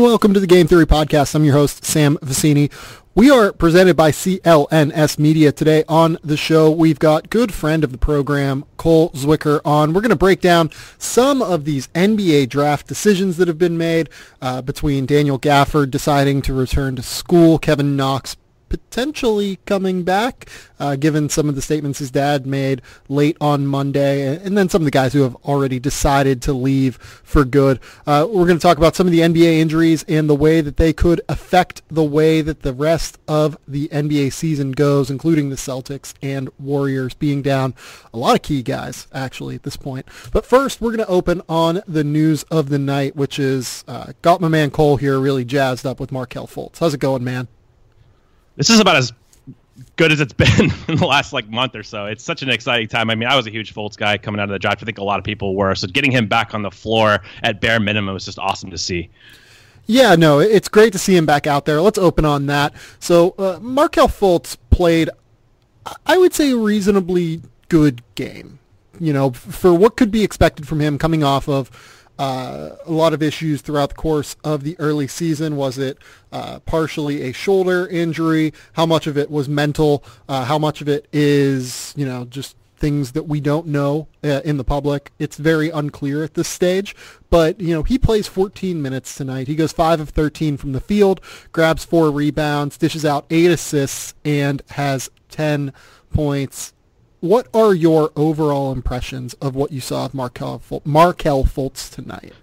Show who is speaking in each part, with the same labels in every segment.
Speaker 1: Welcome to the Game Theory Podcast. I'm your host, Sam Vecenie. We are presented by CLNS Media. Today on the show, we've got good friend of the program, Cole Zwicker, on. We're going to break down some of these NBA draft decisions that have been made between Daniel Gafford deciding to return to school, Kevin Knox potentially coming back, given some of the statements his dad made late on Monday, and then some of the guys who have already decided to leave for good. We're going to talk about some of the NBA injuries and the way that they could affect the way that the rest of the NBA season goes, including the Celtics and Warriors being down a lot of key guys, actually, at this point. But first, we're going to open on the news of the night, which is got my man Cole here really jazzed up with Markelle Fultz. How's it going, man?
Speaker 2: This is about as good as it's been in the last month or so. It's such an exciting time. I mean, I was a huge Fultz guy coming out of the draft. I think a lot of people were. So getting him back on the floor at bare minimum was just awesome to see.
Speaker 1: Yeah, no, it's great to see him back out there. Let's open on that. So Markelle Fultz played, I would say, a reasonably good game. You know, for what could be expected from him coming off of a lot of issues throughout the course of the early season. Was it partially a shoulder injury? How much of it was mental? How much of it is, just things that we don't know in the public? It's very unclear at this stage. But, he plays 14 minutes tonight. He goes 5 of 13 from the field, grabs 4 rebounds, dishes out 8 assists, and has 10 points. What are your overall impressions of what you saw of Markelle Fultz tonight?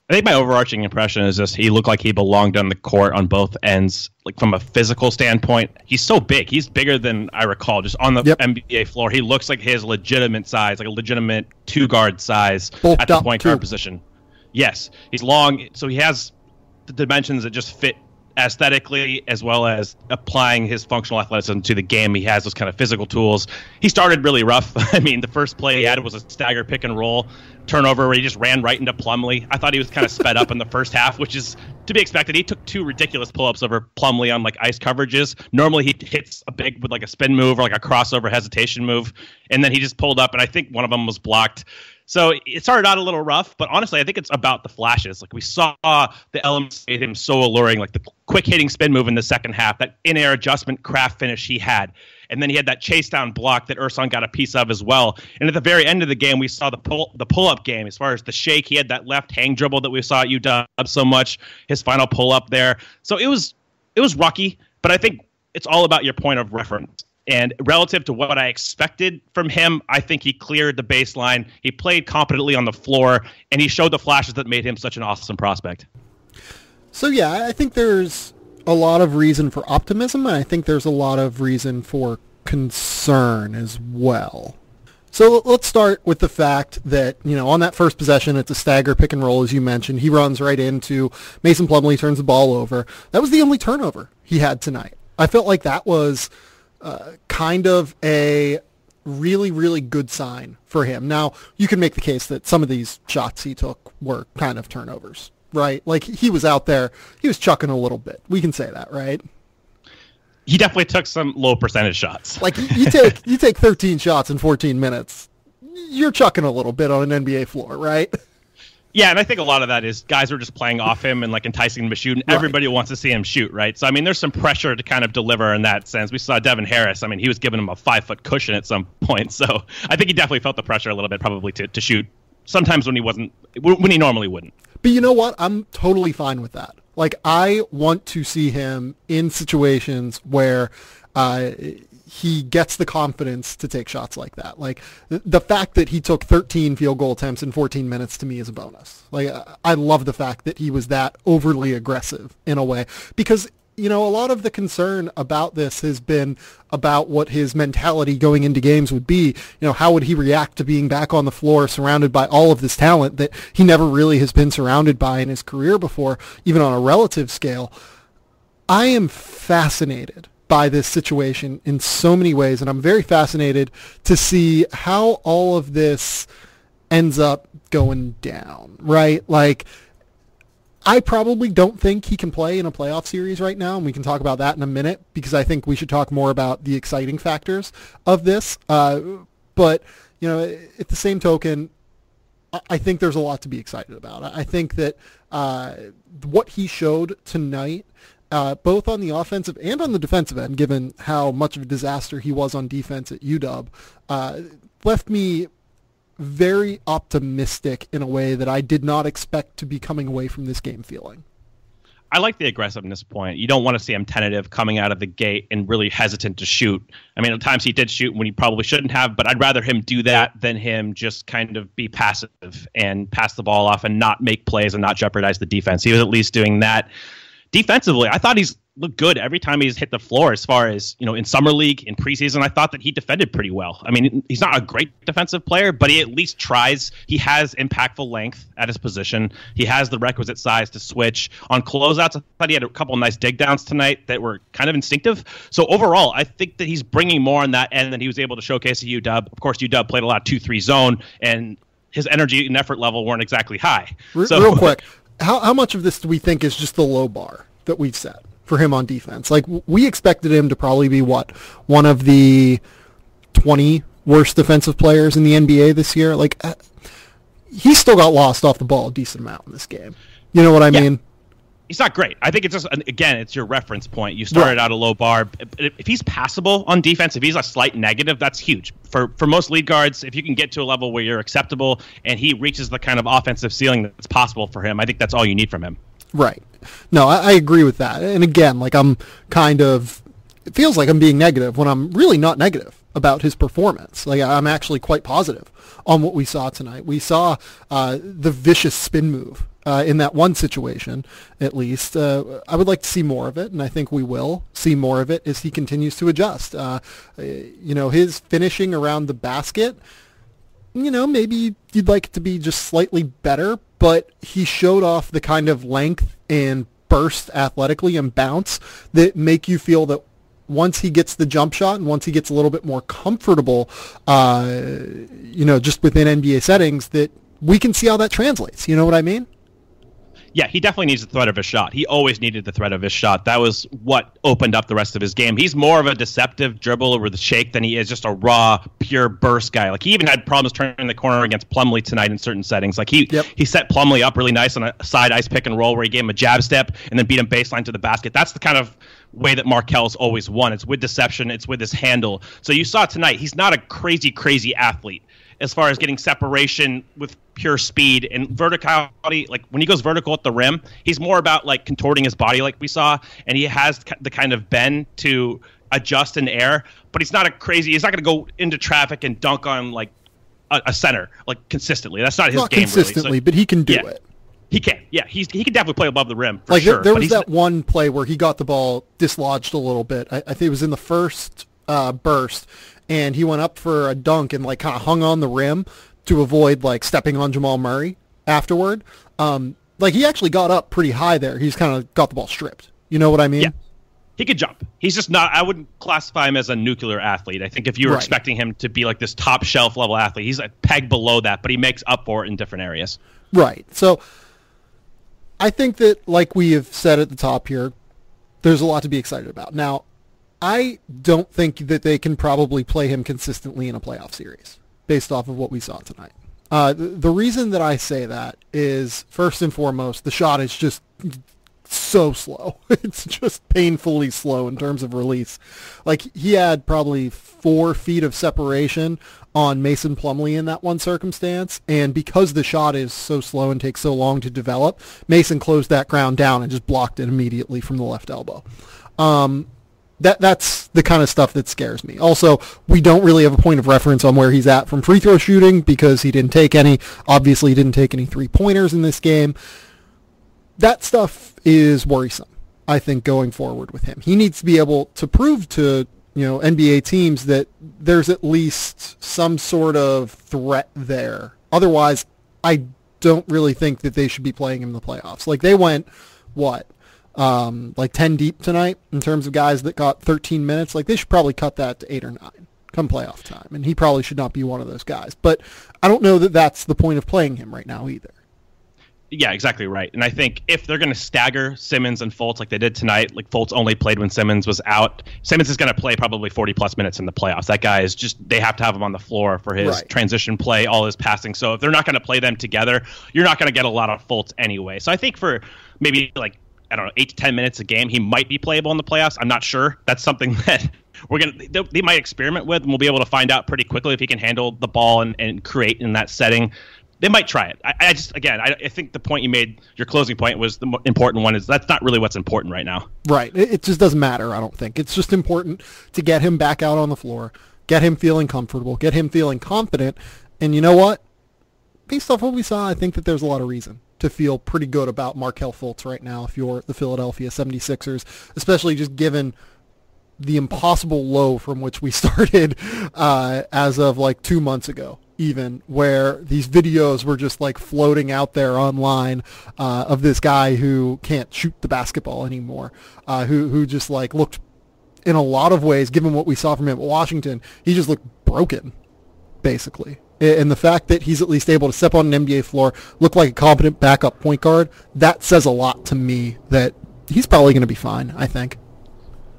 Speaker 2: I think my overarching impression is just he looked like he belonged on the court on both ends. Like from a physical standpoint, he's so big. He's bigger than I recall. Just on the NBA floor, he looks like his legitimate size, like a legitimate two-guard size at the point guard position. Yes, he's long, so he has the dimensions that just fit aesthetically, as well as applying his functional athleticism to the game. He has those kind of physical tools. He started really rough. I mean, the first play he had was a stagger pick and roll turnover where he just ran right into Plumlee. I thought he was kind of sped up in the first half, which is to be expected. He took 2 ridiculous pull-ups over Plumlee on ice coverages. Normally he hits a big with a spin move or a crossover hesitation move, and then he just pulled up, and I think one of them was blocked. So it started out a little rough, but honestly, I think it's about the flashes. We saw the elements made him so alluring, like the quick hitting spin move in the second half, that in-air adjustment craft finish he had. And then he had that chase down block that Ersan got a piece of as well. And at the very end of the game, we saw the pull-up game. As far as the shake, he had that left hang dribble that we saw at UW so much, his final pull-up there. So it was rocky, but I think it's all about your point of reference. And relative to what I expected from him, I think he cleared the baseline. He played competently on the floor, and he showed the flashes that made him such an awesome prospect.
Speaker 1: So, yeah, I think there's a lot of reason for optimism, and I think there's a lot of reason for concern as well. So let's start with the fact that, on that first possession, it's a stagger pick and roll, as you mentioned. He runs right into Mason Plumlee, turns the ball over. That was the only turnover he had tonight. I felt like that was kind of a really, really good sign for him. Now, you can make the case that some of these shots he took were kind of turnovers, right? Like, he was out there, he was chucking a little bit. We can say that, right?
Speaker 2: He definitely took some low percentage shots.
Speaker 1: Like, you take 13 shots in 14 minutes, you're chucking a little bit on an NBA floor, right?
Speaker 2: Yeah, and I think a lot of that is guys are just playing off him and enticing him to shoot, and everybody wants to see him shoot, right? So, I mean, there's some pressure to kind of deliver in that sense. We saw Devin Harris. I mean, he was giving him a 5-foot cushion at some point. So I think he definitely felt the pressure a little bit probably to shoot sometimes when he normally wouldn't.
Speaker 1: But you know what? I'm totally fine with that. I want to see him in situations where he gets the confidence to take shots like that. The fact that he took 13 field goal attempts in 14 minutes to me is a bonus. I love the fact that he was that overly aggressive in a way, because a lot of the concern about this has been about what his mentality going into games would be. How would he react to being back on the floor surrounded by all of this talent that he never really has been surrounded by in his career before, even on a relative scale. I am fascinated by this situation in so many ways, and I'm very fascinated to see how all of this ends up going down, right? I probably don't think he can play in a playoff series right now, and we can talk about that in a minute, because I think we should talk more about the exciting factors of this. But, at the same token, I think there's a lot to be excited about. I think that what he showed tonight, both on the offensive and on the defensive end, given how much of a disaster he was on defense at UW, left me very optimistic in a way that I did not expect to be coming away from this game feeling.
Speaker 2: I like the aggressiveness point. You don't want to see him tentative coming out of the gate and really hesitant to shoot. I mean, at times he did shoot when he probably shouldn't have, but I'd rather him do that than him just kind of be passive and pass the ball off and not make plays and not jeopardize the defense. He was at least doing that. Defensively, I thought he's looked good every time he's hit the floor. As far as, in summer league, in preseason, I thought that he defended pretty well. I mean, he's not a great defensive player, but he at least tries. He has impactful length at his position. He has the requisite size to switch. On closeouts, I thought he had a couple of nice dig downs tonight that were kind of instinctive. So overall, I think that he's bringing more on that end than he was able to showcase at UW. Of course, UW played a lot of 2-3 zone, and his energy and effort level weren't exactly high.
Speaker 1: Real quick, how much of this do we think is just the low bar that we've set for him on defense? Like, we expected him to probably be one of the 20 worst defensive players in the NBA this year. Like, he still got lost off the ball a decent amount in this game. You know what I mean?
Speaker 2: He's not great. I think it's just, again, it's your reference point. You started out a low bar. If he's passable on defense, if he's a slight negative, that's huge. For most lead guards, if you can get to a level where you're acceptable and he reaches the kind of offensive ceiling that's possible for him, I think that's all you need from him.
Speaker 1: Right. No, I agree with that. And again, like, it feels like I'm being negative when I'm really not negative about his performance. Like, I'm actually quite positive on what we saw tonight. We saw the vicious spin move in that one situation, at least. I would like to see more of it, and I think we will see more of it as he continues to adjust. His finishing around the basket, maybe you'd like it to be just slightly better, but he showed off the kind of length and burst athletically and bounce that make you feel that once he gets the jump shot and once he gets a little bit more comfortable, just within NBA settings, that we can see how that translates. You know what I mean?
Speaker 2: Yeah, he definitely needs the threat of his shot. He always needed the threat of his shot. That was what opened up the rest of his game. He's more of a deceptive dribbler with a shake than he is just a raw, pure burst guy. Like, he even had problems turning the corner against Plumlee tonight in certain settings. Like, he set Plumlee up really nice on a side ice pick and roll where he gave him a jab step and then beat him baseline to the basket. That's the kind of way that Markelle's always won. It's with deception. It's with his handle. So you saw tonight, he's not a crazy athlete as far as getting separation with pure speed and verticality. Like, when he goes vertical at the rim, he's more about, like, contorting his body like we saw, and he has the kind of bend to adjust in air, but he's not he's not going to go into traffic and dunk on, like, a center, like, consistently. That's not his game,
Speaker 1: consistently,
Speaker 2: really.
Speaker 1: But he can do it.
Speaker 2: He can. Yeah, he can definitely play above the rim, for
Speaker 1: like,
Speaker 2: sure.
Speaker 1: There was that one play where he got the ball dislodged a little bit. I think it was in the first burst, and he went up for a dunk and, like, kind of hung on the rim to avoid, like, stepping on Jamal Murray afterward. Like, he actually got up pretty high there. He's kind of got the ball stripped. You know what I mean?
Speaker 2: Yeah. He could jump. He's just not, I wouldn't classify him as a nuclear athlete. I think if you were expecting him to be like this top shelf level athlete, he's a peg below that, but he makes up for it in different areas.
Speaker 1: Right. So I think that, like we have said at the top here, there's a lot to be excited about. Now, I don't think that they can probably play him consistently in a playoff series based off of what we saw tonight. The reason that I say that is, first and foremost, the shot is just so slow. It's just painfully slow in terms of release. Like, he had probably 4 feet of separation on Mason Plumlee in that one circumstance, and because the shot is so slow and takes so long to develop, Mason closed that ground down and just blocked it immediately from the left elbow. That's the kind of stuff that scares me. Also, we don't really have a point of reference on where he's at from free throw shooting because he didn't take any. Obviously, he didn't take any 3-pointers in this game. That stuff is worrisome, I think, going forward with him. He needs to be able to prove to, NBA teams that there's at least some sort of threat there. Otherwise, I don't really think that they should be playing him in the playoffs. Like, they went, like 10 deep tonight in terms of guys that got 13 minutes. Like, they should probably cut that to 8 or 9 come playoff time, and he probably should not be one of those guys. But I don't know that that's the point of playing him right now either.
Speaker 2: Yeah, exactly right. And I think if they're going to stagger Simmons and Fultz like they did tonight, like Fultz only played when Simmons was out, Simmons is going to play probably 40-plus minutes in the playoffs. That guy is just, they have to have him on the floor for his transition play, all his passing. So if they're not going to play them together, you're not going to get a lot of Fultz anyway. So I think for maybe like, I don't know, 8 to 10 minutes a game, he might be playable in the playoffs. I'm not sure. That's something that they might experiment with, and we'll be able to find out pretty quickly if he can handle the ball and create in that setting. They might try it. I think the point you made, your closing point, was the important one. Is that's not really what's important right now.
Speaker 1: Right. It just doesn't matter, I don't think. It's just important to get him back out on the floor, get him feeling comfortable, get him feeling confident. And you know what? Based off what we saw, I think that there's a lot of reason to feel pretty good about Markelle Fultz right now if you're the Philadelphia 76ers, especially just given the impossible low from which we started as of like 2 months ago, even, where these videos were just like floating out there online of this guy who can't shoot the basketball anymore, who just like looked, in a lot of ways, given what we saw from him at Washington, he just looked broken, basically. And the fact that he's at least able to step on an NBA floor, look like a competent backup point guard, that says a lot to me that he's probably going to be fine, I think.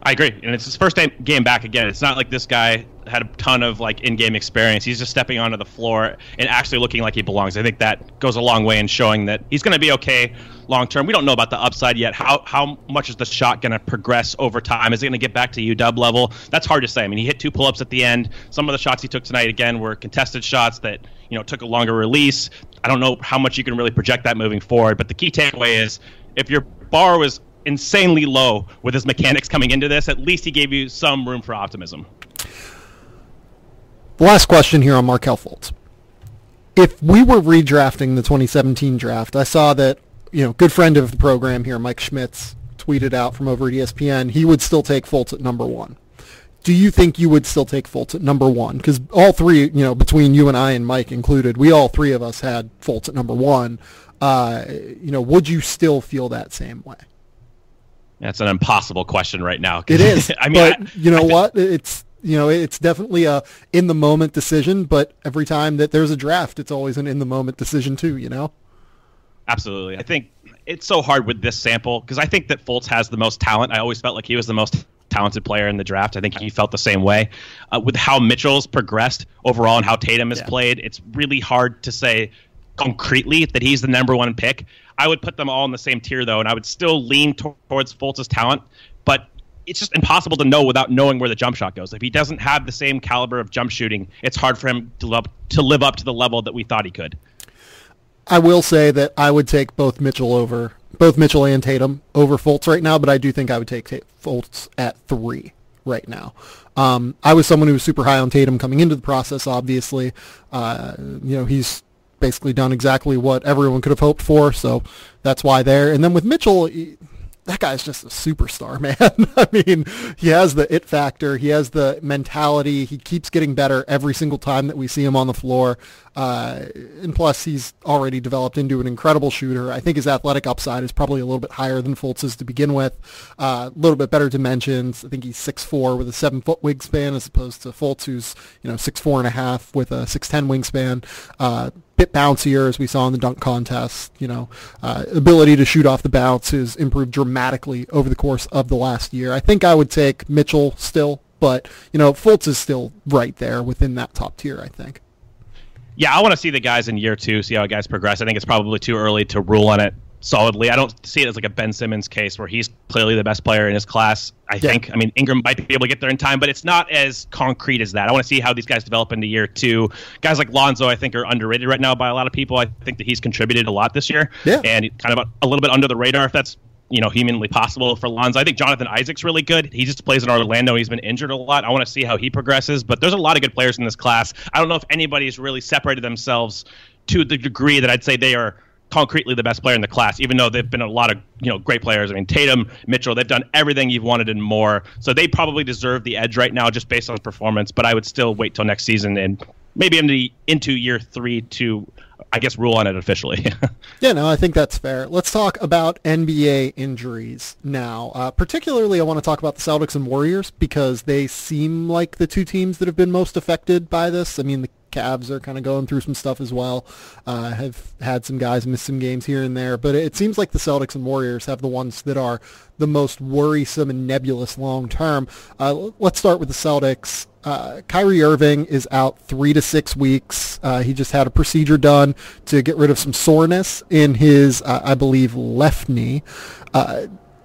Speaker 2: I agree, and it's his first game back again. It's not like this guy had a ton of like in-game experience. He's just stepping onto the floor and actually looking like he belongs. I think that goes a long way in showing that he's going to be okay long term. We don't know about the upside yet. How much is the shot going to progress over time? Is it going to get back to UW level? That's hard to say. I mean, he hit 2 pull-ups at the end. Some of the shots he took tonight again were contested shots that took a longer release. I don't know how much you can really project that moving forward. But the key takeaway is if your bar was insanely low with his mechanics coming into this, at least he gave you some room for optimism.
Speaker 1: The last question here on Markelle Fultz. If we were redrafting the 2017 draft, I saw that, good friend of the program here, Mike Schmitz, tweeted out from over at ESPN, he would still take Fultz at number 1. Do you think you would still take Fultz at number 1? Because all three, between you and I and Mike included, we all three of us had Fultz at number 1. Would you still feel that same way?
Speaker 2: That's an impossible question right now.
Speaker 1: It is. I mean, but what? It's definitely a in the moment decision. But every time that there's a draft, it's always an in the moment decision too.
Speaker 2: Absolutely. I think it's so hard with this sample because I think that Fultz has the most talent. I always felt like he was the most talented player in the draft. I think he felt the same way. With how Mitchell's progressed overall and how Tatum has played, it's really hard to say concretely that he's the number 1 pick. I would put them all in the same tier, though, and I would still lean towards Fultz's talent, but it's just impossible to know without knowing where the jump shot goes. If he doesn't have the same caliber of jump shooting, it's hard for him to live up to the level that we thought he could.
Speaker 1: I will say that I would take both Mitchell and Tatum over Fultz right now, but I do think I would take Fultz at 3 right now. I was someone who was super high on Tatum coming into the process, obviously. He's basically done exactly what everyone could have hoped for, so that's why there. And then with Mitchell, that guy's just a superstar, man. I mean, he has the it factor. He has the mentality. He keeps getting better every single time that we see him on the floor. And plus, he's already developed into an incredible shooter. I think his athletic upside is probably a little bit higher than Fultz's to begin with. A little bit better dimensions. I think he's 6'4" with a 7-foot wingspan as opposed to Fultz, who's 6'4.5" with a 6'10" wingspan. Bit bouncier, as we saw in the dunk contest. Ability to shoot off the bounce has improved dramatically over the course of the last year. I think I would take Mitchell still, but Fultz is still right there within that top tier, I think.
Speaker 2: Yeah, I want to see the guys in year 2, see how guys progress. I think it's probably too early to rule on it solidly. I don't see it as like a Ben Simmons case where he's clearly the best player in his class, I think. I mean, Ingram might be able to get there in time, but it's not as concrete as that. I want to see how these guys develop into year 2. Guys like Lonzo, I think, are underrated right now by a lot of people. I think that he's contributed a lot this year, and kind of a little bit under the radar, if that's humanly possible for Lonzo. I think Jonathan Isaac's really good. He just plays in Orlando. He's been injured a lot. I want to see how he progresses, but there's a lot of good players in this class. I don't know if anybody's really separated themselves to the degree that I'd say they are concretely the best player in the class, even though they've been a lot of great players. I mean, Tatum, Mitchell, they've done everything you've wanted and more. So they probably deserve the edge right now just based on performance, but I would still wait till next season and maybe into year 3 to, I guess, rule on it officially.
Speaker 1: Yeah, no, I think that's fair. Let's talk about NBA injuries now. Particularly, I want to talk about the Celtics and Warriors because they seem like the two teams that have been most affected by this. I mean, the Cavs are kind of going through some stuff as well. Have had some guys miss some games here and there, but it seems like the Celtics and Warriors have the ones that are the most worrisome and nebulous long term. Let's start with the Celtics. Kyrie Irving is out 3 to 6 weeks. He just had a procedure done to get rid of some soreness in his, I believe, left knee.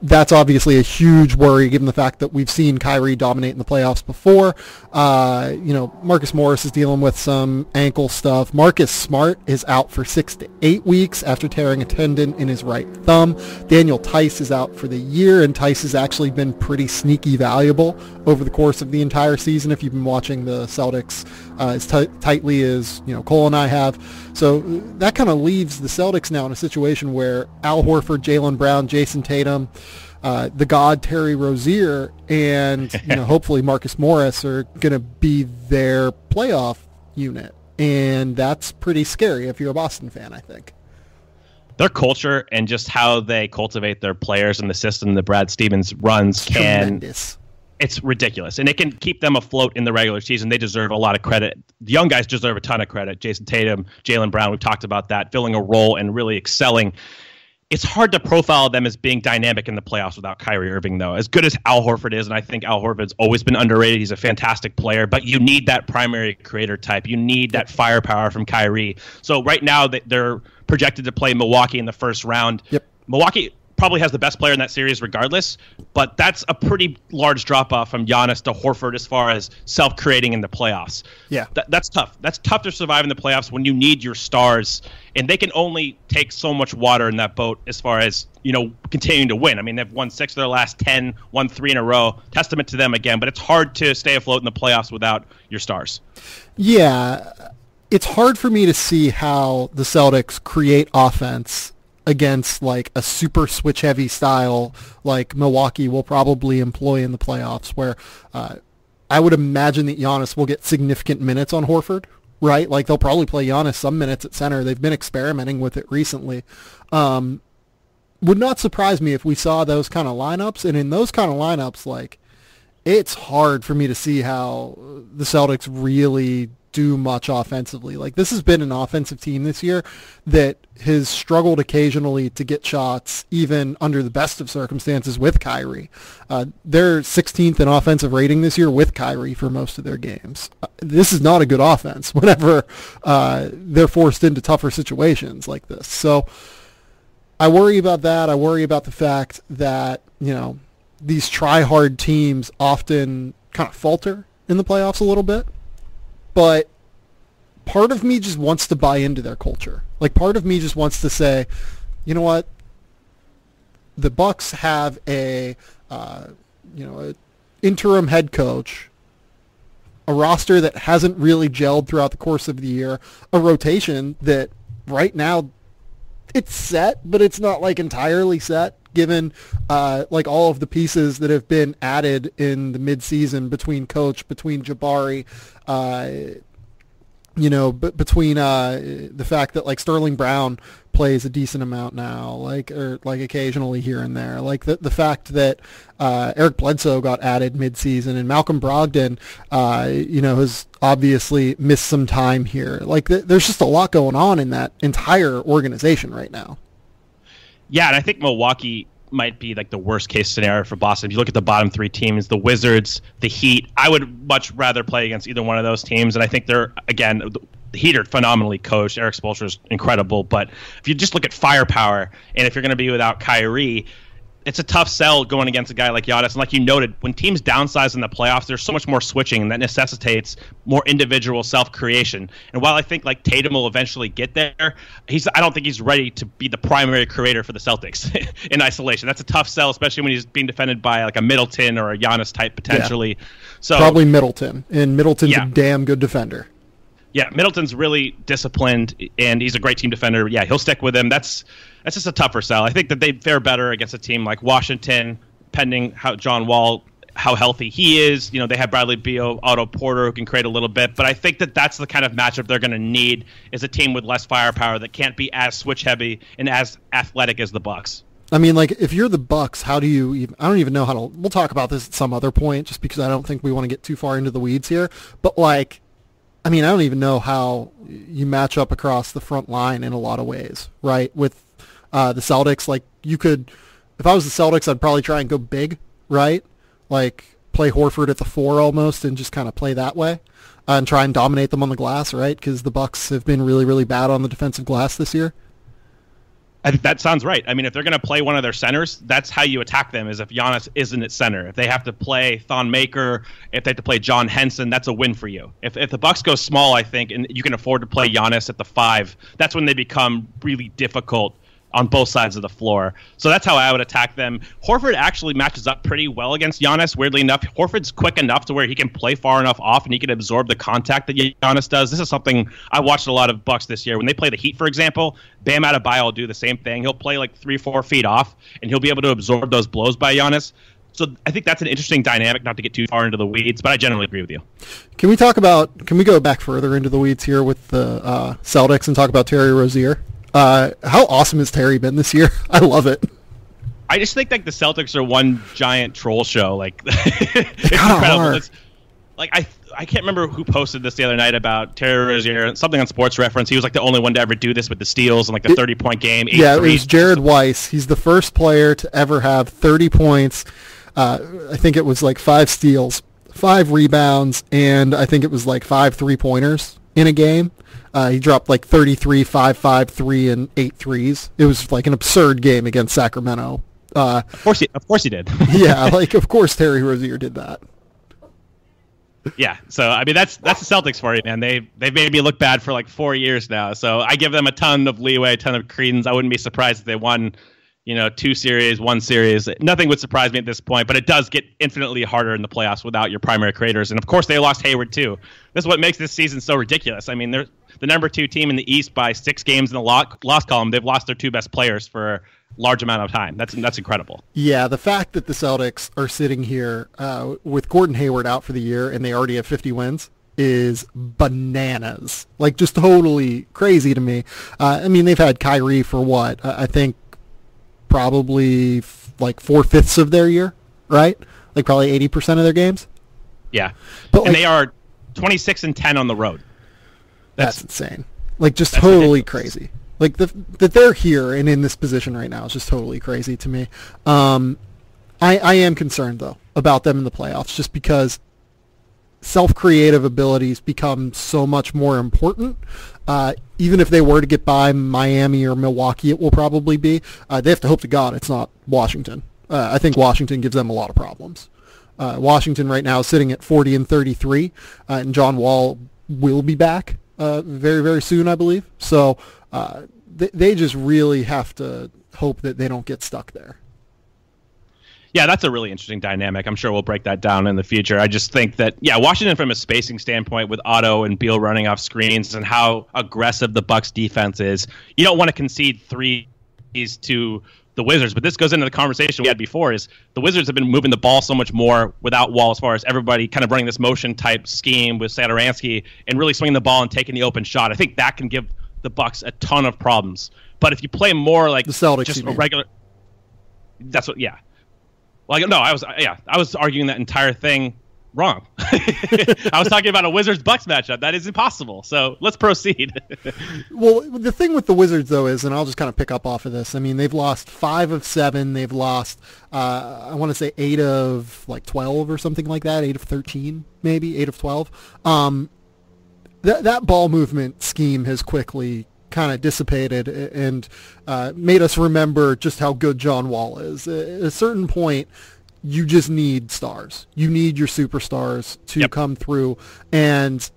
Speaker 1: That's obviously a huge worry given the fact that we've seen Kyrie dominate in the playoffs before. Marcus Morris is dealing with some ankle stuff. Marcus Smart is out for 6 to 8 weeks after tearing a tendon in his right thumb. Daniel Tice is out for the year, and Tice has actually been pretty sneaky valuable over the course of the entire season if you've been watching the Celtics as tightly as Cole and I have. So that kind of leaves the Celtics now in a situation where Al Horford, Jaylen Brown, Jason Tatum, the god Terry Rozier, and hopefully Marcus Morris are going to be their playoff unit. And that's pretty scary if you're a Boston fan, I think.
Speaker 2: Their culture and just how they cultivate their players and the system that Brad Stevens runs
Speaker 1: Tremendous.
Speaker 2: It's ridiculous, and it can keep them afloat in the regular season. They deserve a lot of credit. The young guys deserve a ton of credit. Jason Tatum, Jaylen Brown, we've talked about that, filling a role and really excelling. It's hard to profile them as being dynamic in the playoffs without Kyrie Irving, though. As good as Al Horford is, and I think Al Horford's always been underrated. He's a fantastic player, but you need that primary creator type. You need that firepower from Kyrie. So right now they're projected to play Milwaukee in the first round.
Speaker 1: Yep.
Speaker 2: Milwaukee probably has the best player in that series regardless, but that's a pretty large drop-off from Giannis to Horford as far as self-creating in the playoffs.
Speaker 1: Yeah.
Speaker 2: That's tough. That's tough to survive in the playoffs when you need your stars, and they can only take so much water in that boat as far as, continuing to win. I mean, they've won 6 of their last 10, won 3 in a row. Testament to them again, but it's hard to stay afloat in the playoffs without your stars.
Speaker 1: Yeah. It's hard for me to see how the Celtics create offense against like a super switch heavy style like Milwaukee will probably employ in the playoffs, where I would imagine that Giannis will get significant minutes on Horford, right? Like they'll probably play Giannis some minutes at center. They've been experimenting with it recently. Would not surprise me if we saw those kind of lineups, and in those kind of lineups, like it's hard for me to see how the Celtics really do much offensively. Like this has been an offensive team this year that has struggled occasionally to get shots even under the best of circumstances with Kyrie. They're 16th in offensive rating this year with Kyrie for most of their games. This is not a good offense whenever they're forced into tougher situations like this. So I worry about that. I worry about the fact that, these try-hard teams often kind of falter in the playoffs a little bit. But part of me just wants to buy into their culture. Like part of me just wants to say, you know what? The Bucks have a interim head coach, a roster that hasn't really gelled throughout the course of the year, a rotation that right now it's set, but it's not like entirely set given like all of the pieces that have been added in the midseason between coach, between Jabari, between the fact that like Sterling Brown plays a decent amount now, like occasionally here and there, like the fact that Eric Bledsoe got added midseason and Malcolm Brogdon, has obviously missed some time here. Like there's just a lot going on in that entire organization right now.
Speaker 2: Yeah, and I think Milwaukee might be like the worst case scenario for Boston. If you look at the bottom 3 teams, the Wizards, the Heat, I would much rather play against either one of those teams. And I think they're, again, the Heat are phenomenally coached. Eric Spoelstra is incredible. But if you just look at firepower, and if you're going to be without Kyrie, it's a tough sell going against a guy like Giannis. And like you noted, when teams downsize in the playoffs, there's so much more switching, and that necessitates more individual self-creation. And while I think like Tatum will eventually get there, I don't think he's ready to be the primary creator for the Celtics in isolation. That's a tough sell, especially when he's being defended by like a Middleton or a Giannis type potentially. Yeah. So
Speaker 1: probably Middleton, and Middleton's a damn good defender.
Speaker 2: Yeah, Middleton's really disciplined, and he's a great team defender. Yeah, he'll stick with him. That's just a tougher sell. I think that they'd fare better against a team like Washington, pending how John Wall, how healthy he is. They have Bradley Beal, Otto Porter, who can create a little bit. But I think that that's the kind of matchup they're going to need, is a team with less firepower that can't be as switch-heavy and as athletic as the Bucks.
Speaker 1: I mean, like, if you're the Bucks, how do you even, I don't even know how to, we'll talk about this at some other point, just because I don't think we want to get too far into the weeds here. But, like, I mean, I don't even know how you match up across the front line in a lot of ways, right? With the Celtics, like you could, if I was the Celtics, I'd probably try and go big, right? Like play Horford at the 4 almost and just kind of play that way and try and dominate them on the glass, right? Because the Bucks have been really, really bad on the defensive glass this year.
Speaker 2: I think that sounds right. I mean, if they're going to play one of their centers, that's how you attack them, is if Giannis isn't at center. If they have to play Thon Maker, if they have to play John Henson, that's a win for you. If the Bucks go small, I think, and you can afford to play Giannis at the 5, that's when they become really difficult on both sides of the floor. So that's how I would attack them. Horford actually matches up pretty well against Giannis, weirdly enough. Horford's quick enough to where he can play far enough off and he can absorb the contact that Giannis does. This is something I watched a lot of Bucks this year. When they play the Heat, for example, Bam Adebayo will do the same thing. He'll play like 3-4 feet off, and he'll be able to absorb those blows by Giannis. So I think that's an interesting dynamic, not to get too far into the weeds, but I generally agree with you.
Speaker 1: Can we go back further into the weeds here with the Celtics and talk about Terry Rozier? How awesome has Terry been this year? I love it.
Speaker 2: I just think like the Celtics are one giant troll show. Like it's incredible. It's, like I can't remember who posted this the other night about Terry Rozier, something on Sports Reference. He was like the only one to ever do this with the steals and like the 30-point game.
Speaker 1: Yeah, it was Jared Weiss. He's the first player to ever have 30 points. I think it was like 5 steals, 5 rebounds, and I think it was like 5 3-pointers in a game. He dropped like 33, 5, 3, and 8 threes. It was like an absurd game against Sacramento.
Speaker 2: Of course he did.
Speaker 1: Yeah, like of course Terry Rozier did that.
Speaker 2: Yeah, so I mean that's the Celtics for you, man. They've made me look bad for like 4 years now. So I give them a ton of leeway, a ton of credence. I wouldn't be surprised if they won, 2 series, 1 series. Nothing would surprise me at this point, but it does get infinitely harder in the playoffs without your primary creators. And of course they lost Hayward too. This is what makes this season so ridiculous. I mean, they're the number 2 team in the East by 6 games in the loss column. They've lost their 2 best players for a large amount of time. That's incredible.
Speaker 1: Yeah, the fact that the Celtics are sitting here with Gordon Hayward out for the year and they already have 50 wins is bananas. Like just totally crazy to me. I mean, they've had Kyrie for what? I think probably like 4/5 of their year, right? Like probably 80% of their games.
Speaker 2: Yeah, and they are 26-10 on the road.
Speaker 1: That's insane. Like just totally crazy. Like that they're here and in this position right now is just totally crazy to me. I am concerned though about them in the playoffs just because self-creative abilities become so much more important. Even if they were to get by Miami or Milwaukee, it will probably be. They have to hope to God it's not Washington. I think Washington gives them a lot of problems. Washington right now is sitting at 40-33, and John Wall will be back very, very soon, I believe. So they just really have to hope that they don't get stuck there.
Speaker 2: Yeah, that's a really interesting dynamic. I'm sure we'll break that down in the future. I just think that, Washington from a spacing standpoint with Otto and Beal running off screens and how aggressive the Bucks defense is, you don't want to concede threes to the Wizards. But this goes into the conversation we had before is the Wizards have been moving the ball so much more without Wall as far as everybody kind of running this motion type scheme with Satoransky and really swinging the ball and taking the open shot. I think that can give the Bucks a ton of problems. But if you play more like
Speaker 1: the Celtics,
Speaker 2: just a regular, that's what, yeah. Well, no, I was arguing that entire thing wrong. I was talking about a Wizards-Bucks matchup. That is impossible. So let's proceed.
Speaker 1: Well, the thing with the Wizards, though, is, and I'll just kind of pick up off of this, I mean, they've lost 5 of 7. They've lost, I want to say 8 of, 12 or something like that, 8 of 13, maybe, 8 of 12. That ball movement scheme has quickly kind of dissipated and made us remember just how good John Wall is. At a certain point, you just need stars. You need your superstars to come through, and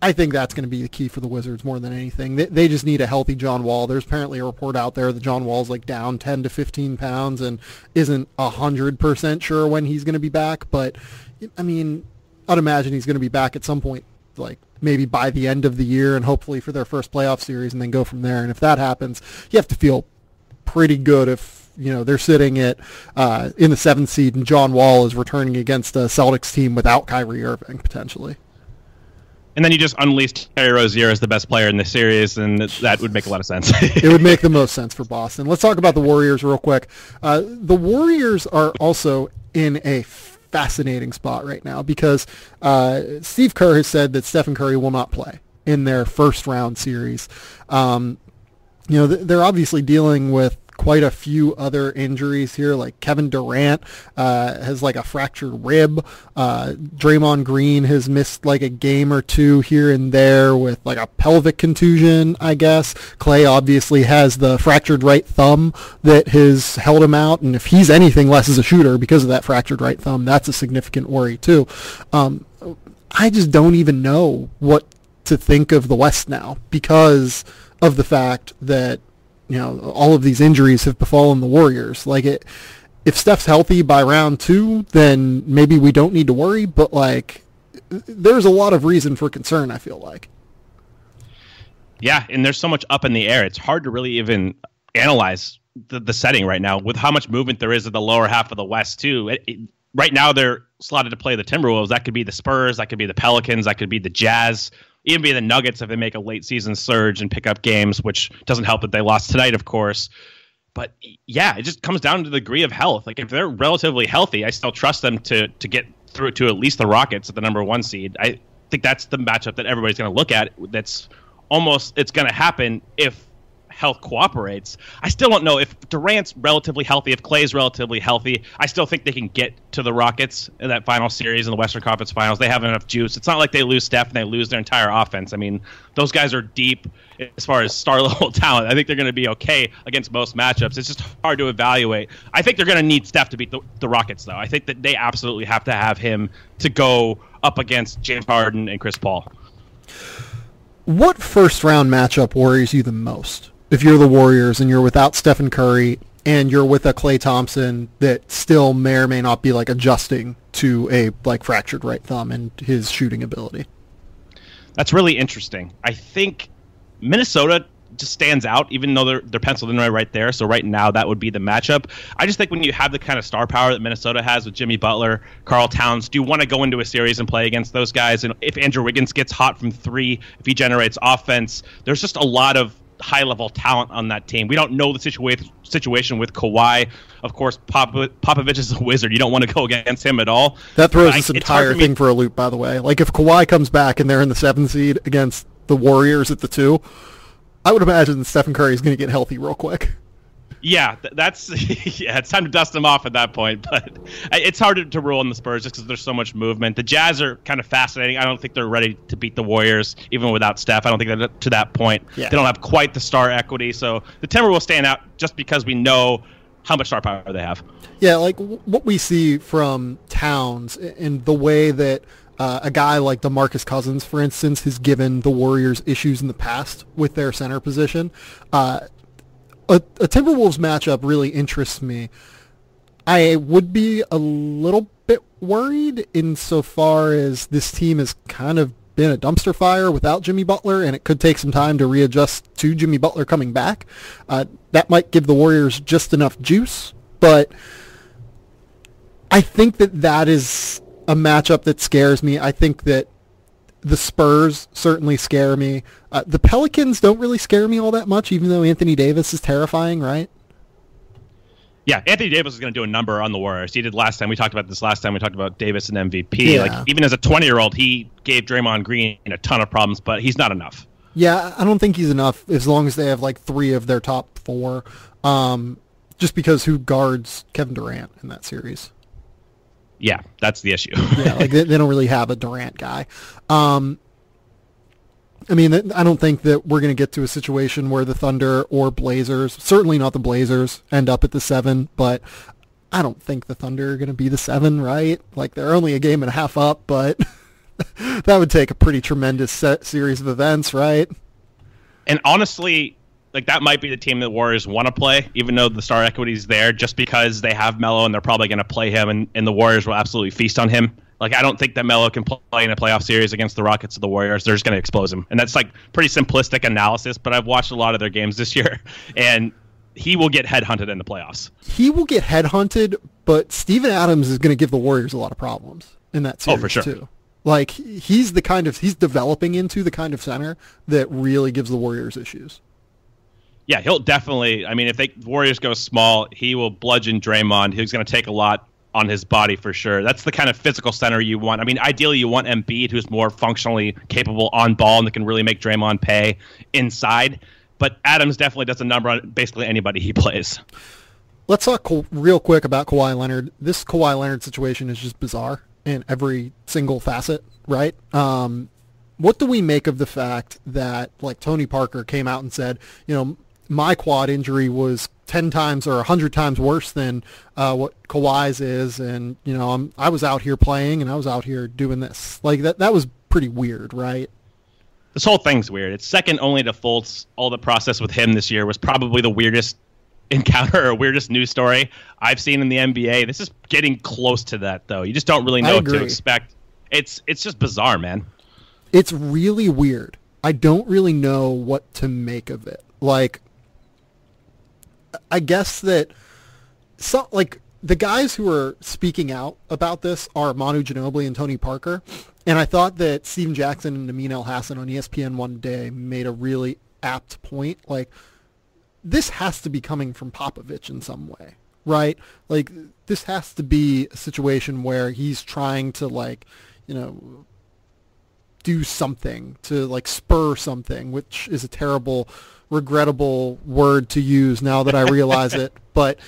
Speaker 1: I think that's going to be the key for the Wizards more than anything. They just need a healthy John Wall. There's apparently a report out there that John Wall's down 10 to 15 pounds and isn't 100% sure when he's going to be back, but I mean, I'd imagine he's going to be back at some point, maybe by the end of the year and hopefully for their first playoff series and then go from there. And if that happens, you have to feel pretty good if, they're sitting at in the 7th seed and John Wall is returning against a Celtics team without Kyrie Irving potentially.
Speaker 2: And then you just unleashed Terry Rozier as the best player in the series, and that would make a lot of sense.
Speaker 1: It would make the most sense for Boston. Let's talk about the Warriors real quick. The Warriors are also in a fascinating spot right now because Steve Kerr has said that Stephen Curry will not play in their first round series. They're obviously dealing with quite a few other injuries here, like Kevin Durant has like a fractured rib. Draymond Green has missed like a game or two here and there with like a pelvic contusion, I guess. Klay obviously has the fractured right thumb that has held him out, and if he's anything less as a shooter because of that fractured right thumb, that's a significant worry too. I just don't even know what to think of the West now because of the fact that all of these injuries have befallen the Warriors. Like, if Steph's healthy by round 2, then maybe we don't need to worry. But like, there's a lot of reason for concern, I feel like.
Speaker 2: Yeah, and there's so much up in the air. It's hard to really even analyze the setting right now with how much movement there is at the lower half of the West too. Right now, they're slotted to play the Timberwolves. That could be the Spurs. That could be the Pelicans. That could be the Jazz. Even be the Nuggets if they make a late season surge and pick up games, which doesn't help that they lost tonight, of course. But yeah, it just comes down to the degree of health. Like, if they're relatively healthy, I still trust them to get through to at least the Rockets at the number 1 seed. I think that's the matchup that everybody's going to look at. It's going to happen if health cooperates. I still don't know if Durant's relatively healthy, if Klay's relatively healthy. I still think they can get to the Rockets in that final series in the Western Conference Finals. They have enough juice. It's not like they lose Steph and they lose their entire offense. I mean, those guys are deep as far as star level talent. I think they're going to be okay against most matchups. It's just hard to evaluate. I think they're going to need Steph to beat the Rockets, though. I think that they absolutely have to have him to go up against James Harden and Chris Paul.
Speaker 1: What first round matchup worries you the most? If you're the Warriors and you're without Stephen Curry and you're with a Klay Thompson that still may or may not be like adjusting to a like fractured right thumb and his shooting ability.
Speaker 2: That's really interesting. I think Minnesota just stands out, even though they're penciled in right there. So right now that would be the matchup. I just think when you have the kind of star power that Minnesota has with Jimmy Butler, Karl Towns, do you want to go into a series and play against those guys? And if Andrew Wiggins gets hot from 3, if he generates offense, there's just a lot of high-level talent on that team. We don't know the situation with Kawhi. Of course, Popovich is a wizard. You don't want to go against him at all.
Speaker 1: That throws this entire thing for a loop, by the way. Like, if Kawhi comes back and they're in the 7th seed against the Warriors at the 2, I would imagine that Stephen Curry is going to get healthy real quick.
Speaker 2: Yeah, that's yeah. It's time to dust them off at that point, but it's hard to rule in the Spurs just because there's so much movement. The Jazz are kind of fascinating. I don't think they're ready to beat the Warriors even without Steph. I don't think they're to that point. Yeah. They don't have quite the star equity, so the Timberwolves will stand out just because we know how much star power they have.
Speaker 1: Yeah, like what we see from Towns and the way that a guy like DeMarcus Cousins, for instance, has given the Warriors issues in the past with their center position. A Timberwolves matchup really interests me. I would be a little bit worried insofar as this team has kind of been a dumpster fire without Jimmy Butler, and it could take some time to readjust to Jimmy Butler coming back. That might give the Warriors just enough juice, but I think that is a matchup that scares me. I think that the Spurs certainly scare me. The Pelicans don't really scare me all that much, even though Anthony Davis is terrifying, right?
Speaker 2: Yeah, Anthony Davis is going to do a number on the Warriors. He did last time. We talked about this last time. We talked about Davis and MVP.
Speaker 1: Yeah.
Speaker 2: Like, even as a 20-year-old, he gave Draymond Green a ton of problems, but he's not enough.
Speaker 1: Yeah, I don't think he's enough as long as they have like 3 of their top 4. Just because who guards Kevin Durant in that series?
Speaker 2: Yeah, that's the issue.
Speaker 1: Yeah, like they don't really have a Durant guy. I mean, I don't think that we're going to get to a situation where the Thunder or Blazers, certainly not the Blazers, end up at the 7, but I don't think the Thunder are going to be the 7, right? Like, they're only a game and a half up, but that would take a pretty tremendous series of events, right?
Speaker 2: And honestly, like, that might be the team that Warriors want to play, even though the star equity is there, just because they have Melo and they're probably going to play him, and the Warriors will absolutely feast on him. Like, I don't think that Melo can play in a playoff series against the Rockets or the Warriors. They're just going to expose him. And that's, like, pretty simplistic analysis, but I've watched a lot of their games this year, and he will get headhunted in the playoffs.
Speaker 1: He will get headhunted, but Steven Adams is going to give the Warriors a lot of problems in that series,
Speaker 2: for sure,
Speaker 1: too. Like, he's developing into the kind of center that really gives the Warriors issues.
Speaker 2: Yeah, he'll definitely. I mean, if the Warriors go small, he will bludgeon Draymond. He's going to take a lot on his body for sure. That's the kind of physical center you want. I mean, ideally you want Embiid, who's more functionally capable on ball and that can really make Draymond pay inside. But Adams definitely does a number on basically anybody he plays.
Speaker 1: Let's talk real quick about Kawhi Leonard. This Kawhi Leonard situation is just bizarre in every single facet, right? What do we make of the fact that, like, Tony Parker came out and said, my quad injury was 10 times or 100 times worse than what Kawhi's is, and I was out here playing and I was out here doing this. Like that was pretty weird, right?
Speaker 2: This whole thing's weird. It's second only to Fultz. All the process with him this year was probably the weirdest encounter or weirdest news story I've seen in the NBA. This is getting close to that, though. You just don't really know what to expect. It's just bizarre, man.
Speaker 1: It's really weird. I don't really know what to make of it. Like, I guess that the guys who are speaking out about this are Manu Ginobili and Tony Parker. And I thought that Steven Jackson and Amin El-Hassan on ESPN one day made a really apt point. Like, this has to be coming from Popovich in some way, right? Like, this has to be a situation where he's trying to, do something to, spur something, which is a terrible, regrettable word to use now that I realize it. But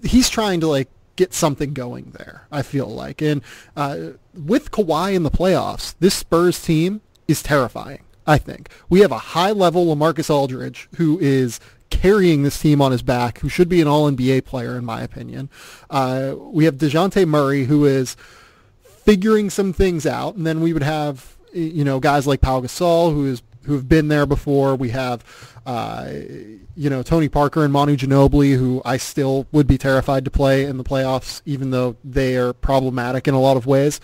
Speaker 1: he's trying to, get something going there, I feel like. And with Kawhi in the playoffs, this Spurs team is terrifying, I think. We have a high-level LaMarcus Aldridge who is carrying this team on his back, who should be an All-NBA player, in my opinion. We have DeJounte Murray, who is figuring some things out. And then we would have, guys like Pau Gasol, who have been there before. We have, Tony Parker and Manu Ginobili, who I still would be terrified to play in the playoffs, even though they are problematic in a lot of ways.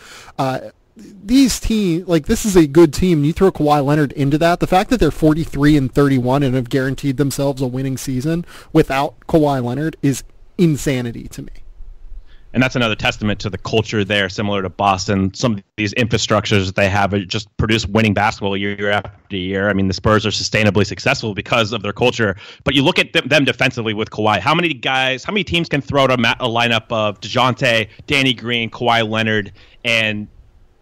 Speaker 1: These teams, this is a good team. You throw Kawhi Leonard into that. The fact that they're 43-31 and have guaranteed themselves a winning season without Kawhi Leonard is insanity to me.
Speaker 2: And that's another testament to the culture there, similar to Boston. Some of these infrastructures that they have just produce winning basketball year after year. I mean, the Spurs are sustainably successful because of their culture. But you look at them defensively with Kawhi. How many teams can throw out a lineup of DeJounte, Danny Green, Kawhi Leonard, and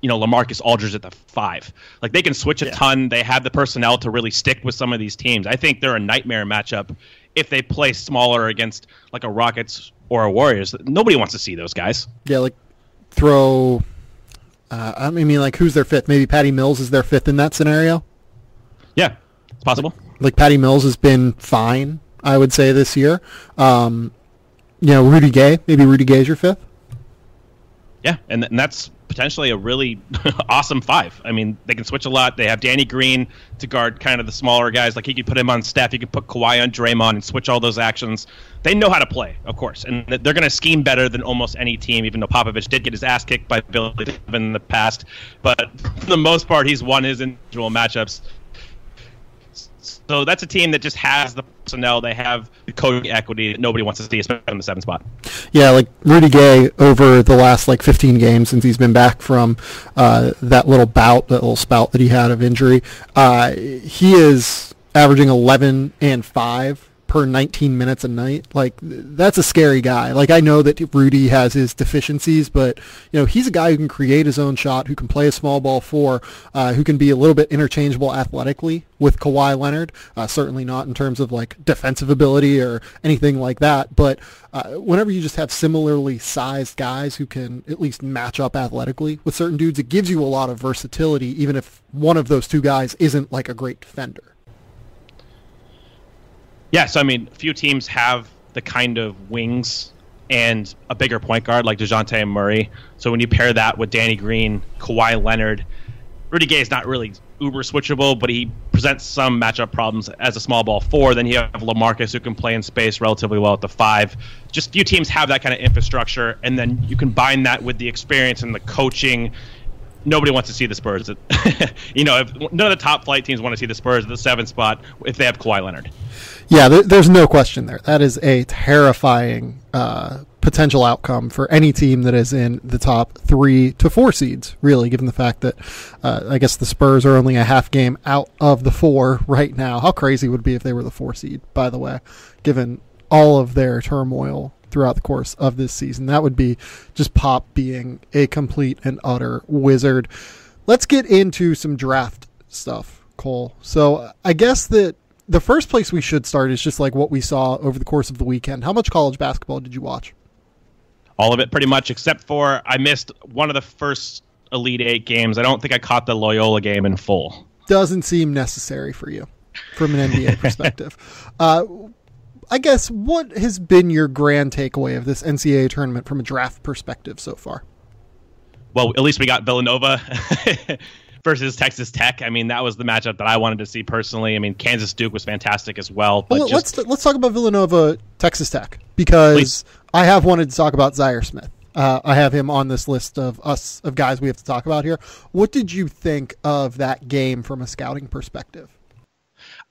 Speaker 2: LaMarcus Aldridge at the 5? They can switch a ton. They have the personnel to really stick with some of these teams. I think they're a nightmare matchup if they play smaller against a Rockets or a Warriors. Nobody wants to see those guys.
Speaker 1: Yeah, who's their fifth? Maybe Patty Mills is their fifth in that scenario?
Speaker 2: Yeah, it's possible.
Speaker 1: Patty Mills has been fine, I would say, this year. Rudy Gay. Maybe Rudy Gay is your fifth?
Speaker 2: Yeah, and that's potentially a really awesome 5. I mean, they can switch a lot. They have Danny Green to guard kind of the smaller guys. He could put him on Steph. You could put Kawhi on Draymond and switch all those actions. They know how to play, of course, and they're going to scheme better than almost any team, even though Popovich did get his ass kicked by Billy in the past. But for the most part, he's won his individual matchups. So that's a team that just has the personnel. They have the coaching equity that nobody wants to see, especially in the 7 spot. Yeah,
Speaker 1: Rudy Gay over the last 15 games since he's been back from that little spout that he had of injury, he is averaging 11 and 5 per 19 minutes a night. That's a scary guy. I know that Rudy has his deficiencies, but he's a guy who can create his own shot, who can play a small ball 4, who can be a little bit interchangeable athletically with Kawhi Leonard. Certainly not in terms of defensive ability or anything like that, but whenever you just have similarly sized guys who can at least match up athletically with certain dudes, it gives you a lot of versatility, even if one of those two guys isn't a great defender.
Speaker 2: Yeah, so few teams have the kind of wings and a bigger point guard like DeJounte and Murray. So when you pair that with Danny Green, Kawhi Leonard, Rudy Gay is not really uber switchable, but he presents some matchup problems as a small ball 4. Then you have LaMarcus, who can play in space relatively well at the 5. Just few teams have that kind of infrastructure, and then you combine that with the experience and the coaching. Nobody wants to see the Spurs. If none of the top flight teams want to see the Spurs at the 7 spot if they have Kawhi Leonard.
Speaker 1: Yeah, there's no question there. That is a terrifying potential outcome for any team that is in the top 3 to 4 seeds, really, given the fact that I guess the Spurs are only a half game out of the 4 right now. How crazy would it be if they were the 4 seed, by the way, given all of their turmoil throughout the course of this season. That would be just Pop being a complete and utter wizard. Let's get into some draft stuff, Cole. So I guess that the first place we should start is just like what we saw over the course of the weekend. How much college basketball did you watch?
Speaker 2: All of it, pretty much, except for I missed one of the first Elite Eight games. I don't think I caught the Loyola game in full.
Speaker 1: Doesn't seem necessary for you from an NBA perspective. I guess, what has been your grand takeaway of this NCAA tournament from a draft perspective so far?
Speaker 2: Well, at least we got Villanova versus Texas Tech. I mean, that was the matchup that I wanted to see personally. I mean, Kansas Duke was fantastic as well. But
Speaker 1: let's talk about Villanova, Texas Tech, because I have wanted to talk about Zhaire Smith. I have him on this list of guys we have to talk about here. What did you think of that game from a scouting perspective?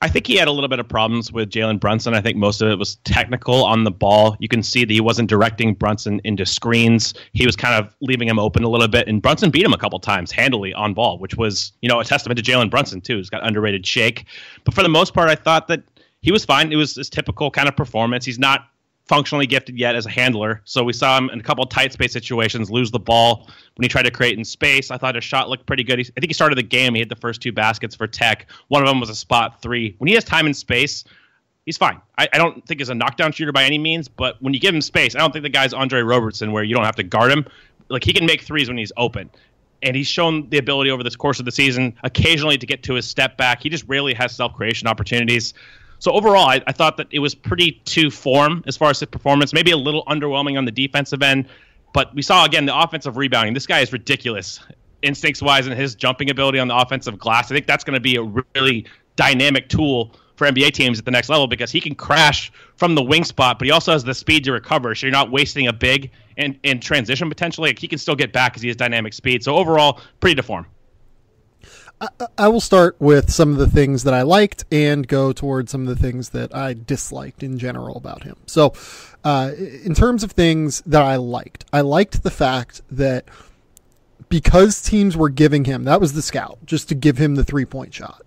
Speaker 2: I think he had a little bit of problems with Jalen Brunson. I think most of it was technical on the ball. You can see that he wasn't directing Brunson into screens. He was kind of leaving him open a little bit, and Brunson beat him a couple times handily on ball, which was, a testament to Jalen Brunson too. He's got underrated shake. But for the most part, I thought that he was fine. It was his typical kind of performance. He's not functionally gifted yet as a handler. So we saw him in a couple of tight space situations lose the ball when he tried to create in space. I thought his shot looked pretty good. I think he started the game. He hit the first 2 baskets for Tech. One of them was a spot 3. When he has time and space, he's fine. I don't think he's a knockdown shooter by any means, but when you give him space, I don't think the guy's Andre Robertson where you don't have to guard him. Like, he can make threes when he's open. And he's shown the ability over this course of the season occasionally to get to his step back. He just rarely has self-creation opportunities. So overall, I thought that it was pretty to form as far as his performance, maybe a little underwhelming on the defensive end. But we saw, again, the offensive rebounding. This guy is ridiculous instincts-wise and his jumping ability on the offensive glass. I think that's going to be a really dynamic tool for NBA teams at the next level because he can crash from the wing spot, but he also has the speed to recover, so you're not wasting a big in transition potentially. Like, he can still get back because he has dynamic speed. So overall, pretty to form.
Speaker 1: I will start with some of the things that I liked and go towards some of the things that I disliked in general about him. So in terms of things that I liked the fact that because teams were giving him, that was the scout, just to give him the 3-point shot.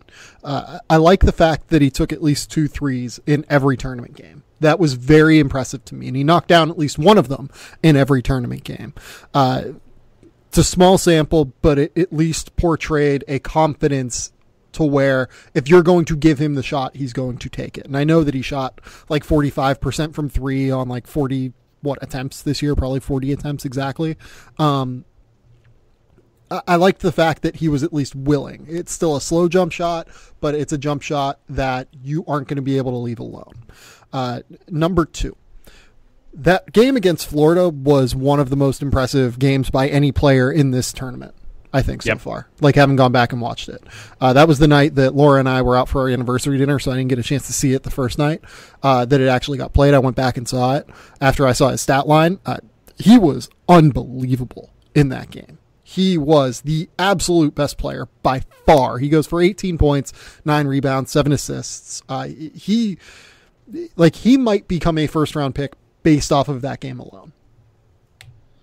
Speaker 1: I like the fact that he took at least 2 threes in every tournament game. That was very impressive to me, and he knocked down at least one of them in every tournament game. It's a small sample, but it at least portrayed a confidence to where if you're going to give him the shot, he's going to take it. And I know that he shot like 45% from 3 on like 40 attempts this year, probably 40 attempts exactly. I liked the fact that he was at least willing. It's still a slow jump shot, but it's a jump shot that you aren't going to be able to leave alone. Number 2. That game against Florida was one of the most impressive games by any player in this tournament, I think, so far. Like, having gone back and watched it. That was the night that Laura and I were out for our anniversary dinner, so I didn't get a chance to see it the first night that it actually got played. I went back and saw it. After I saw his stat line, he was unbelievable in that game. He was the absolute best player by far. He goes for 18 points, 9 rebounds, 7 assists. He might become a first-round pick based off of that game alone.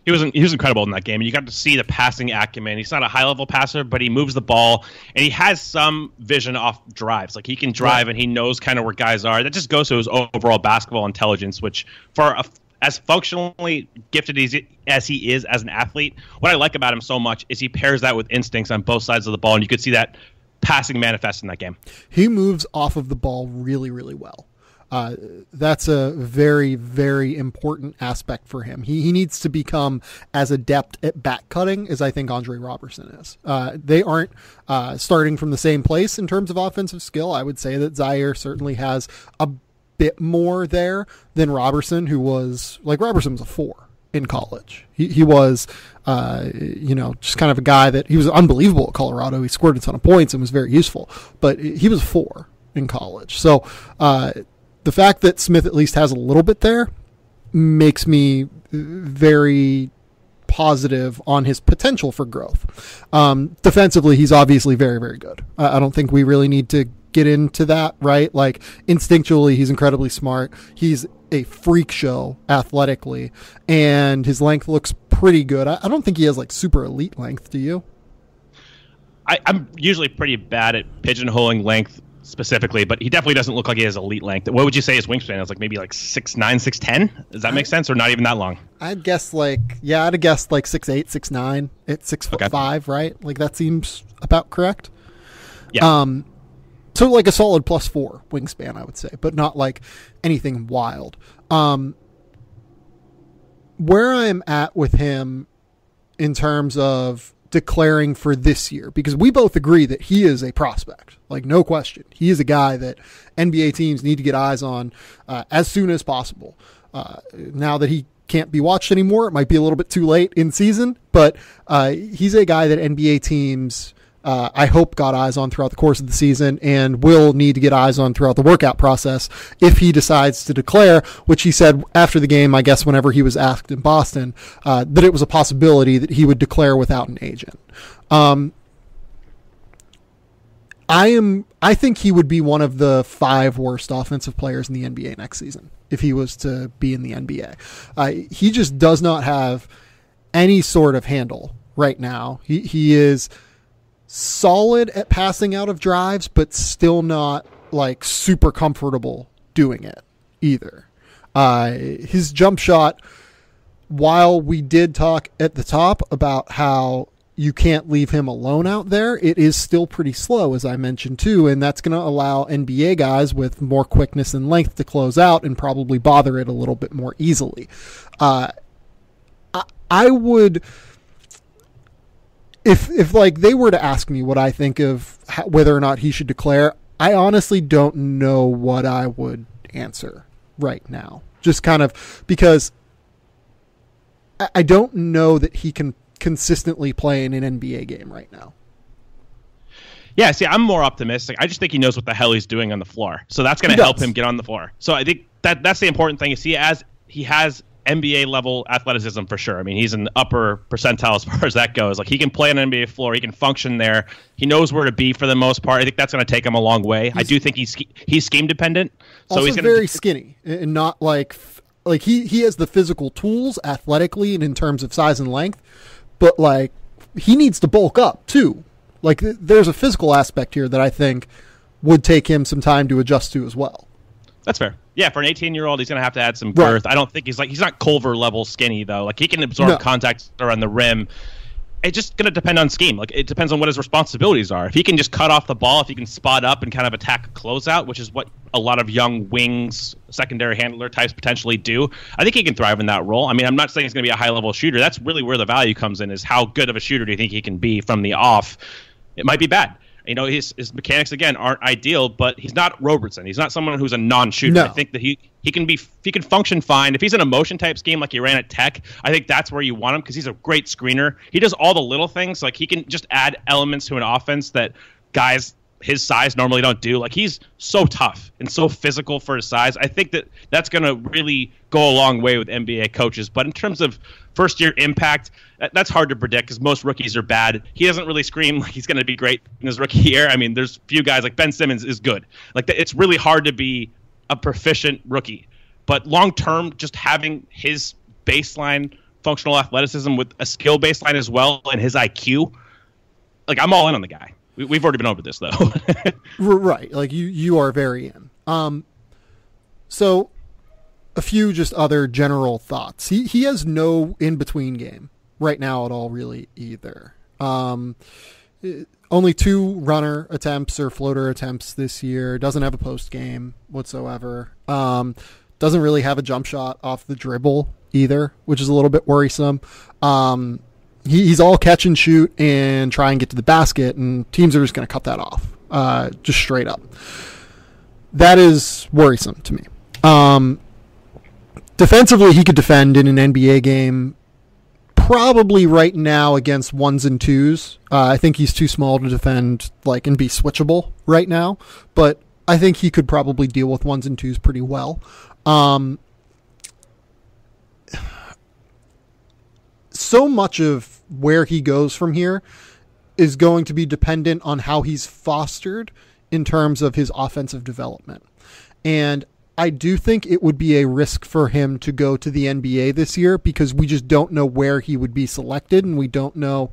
Speaker 2: He was incredible in that game. You got to see the passing acumen. He's not a high-level passer, but he moves the ball, and he has some vision off drives. Like, he can drive, and he knows kind of where guys are. That just goes to his overall basketball intelligence, which for as functionally gifted as he is as an athlete, what I like about him so much is he pairs that with instincts on both sides of the ball, and you could see that passing manifest in that game.
Speaker 1: He moves off of the ball really, really well. That's a very, very important aspect for him. He needs to become as adept at back cutting as I think Andre Robertson is. They aren't starting from the same place in terms of offensive skill. I would say that Zhaire certainly has a bit more there than Robertson, Robertson was a 4 in college. He was, just kind of a guy that he was unbelievable at Colorado. He scored a ton of points and was very useful, but he was a 4 in college. So, the fact that Smith at least has a little bit there makes me very positive on his potential for growth. Defensively, he's obviously very, very good. I don't think we really need to get into that, right? Like, instinctually, he's incredibly smart. He's a freak show athletically, and his length looks pretty good. I don't think he has like super elite length. Do you?
Speaker 2: I'm usually pretty bad at pigeonholing length specifically, but he definitely doesn't look like he has elite length. What would you say his wingspan is? Like maybe like 6'9", 6'10"? Does that make sense, or not even that long?
Speaker 1: I'd guess like 6'8", 6'9", at 6'5", right? Like that seems about correct.
Speaker 2: Yeah.
Speaker 1: So like a solid +4 wingspan, I would say, but not like anything wild. Where I'm at with him in terms of declaring for this year, because we both agree that he is a prospect, like no question. He is a guy that NBA teams need to get eyes on as soon as possible. Now that he can't be watched anymore, it might be a little bit too late in season, but he's a guy that NBA teams, I hope, got eyes on throughout the course of the season and will need to get eyes on throughout the workout process if he decides to declare, which he said after the game, I guess whenever he was asked in Boston, that it was a possibility that he would declare without an agent. I think he would be one of the 5 worst offensive players in the NBA next season if he was to be in the NBA. He just does not have any sort of handle right now. He is solid at passing out of drives, but still not like super comfortable doing it either. His jump shot, while we did talk at the top about how you can't leave him alone out there, it is still pretty slow, as I mentioned too, and that's going to allow NBA guys with more quickness and length to close out and probably bother it a little bit more easily. I would, if like they were to ask me what I think of whether or not he should declare, I honestly don't know what I would answer right now. Just kind of because I don't know that he can consistently play in an NBA game right now.
Speaker 2: Yeah, see, I'm more optimistic. I just think he knows what the hell he's doing on the floor. So that's going to help him get on the floor. So I think that's the important thing. Is he has NBA level athleticism for sure. I mean, he's an upper percentile as far as that goes. Like, he can play on an NBA floor. He can function there. He knows where to be for the most part. I think that's going to take him a long way. I do think he's scheme dependent. So
Speaker 1: also
Speaker 2: he's
Speaker 1: very skinny and not like he has the physical tools athletically and in terms of size and length, but like he needs to bulk up too. Like there's a physical aspect here that I think would take him some time to adjust to as well.
Speaker 2: That's fair. Yeah, for an 18-year-old, he's going to have to add some girth. Right. I don't think he's not Culver level skinny though. Like, he can absorb contact around the rim. It's just going to depend on scheme. Like, it depends on what his responsibilities are. If he can just cut off the ball, if he can spot up and kind of attack a closeout, which is what a lot of young wings, secondary handler types potentially do, I think he can thrive in that role. I mean, I'm not saying he's going to be a high-level shooter. That's really where the value comes in, is how good of a shooter do you think he can be from the off. It might be bad. You know, his mechanics, again, aren't ideal, but he's not Robertson. He's not someone who's a non-shooter. No. I think that he can function fine. If he's in a motion-type scheme like he ran at Tech, I think that's where you want him, because he's a great screener. He does all the little things. Like, he can just add elements to an offense that guys his size normally don't do. Like, he's so tough and so physical for his size. I think that that's going to really go a long way with NBA coaches. But in terms of first-year impact, that's hard to predict because most rookies are bad. He doesn't really scream like he's going to be great in his rookie year. I mean, there's few guys like Ben Simmons is good. Like, it's really hard to be a proficient rookie. But long-term, just having his baseline functional athleticism with a skill baseline as well and his IQ, like, I'm all in on the guy. We've already been over this, though.
Speaker 1: Right. Like, you are very in. So a few just other general thoughts. He has no in-between game right now at all, really, either. Only 2 runner attempts or floater attempts this year. Doesn't have a post game whatsoever. Doesn't really have a jump shot off the dribble either, which is a little bit worrisome. He's all catch and shoot and try and get to the basket, and teams are just going to cut that off, just straight up. That is worrisome to me. Defensively, he could defend in an NBA game probably right now against 1s and 2s. I think he's too small to defend and be switchable right now, but I think he could probably deal with 1s and 2s pretty well. So much of where he goes from here is going to be dependent on how he's fostered in terms of his offensive development. And I do think it would be a risk for him to go to the NBA this year because we just don't know where he would be selected, and we don't know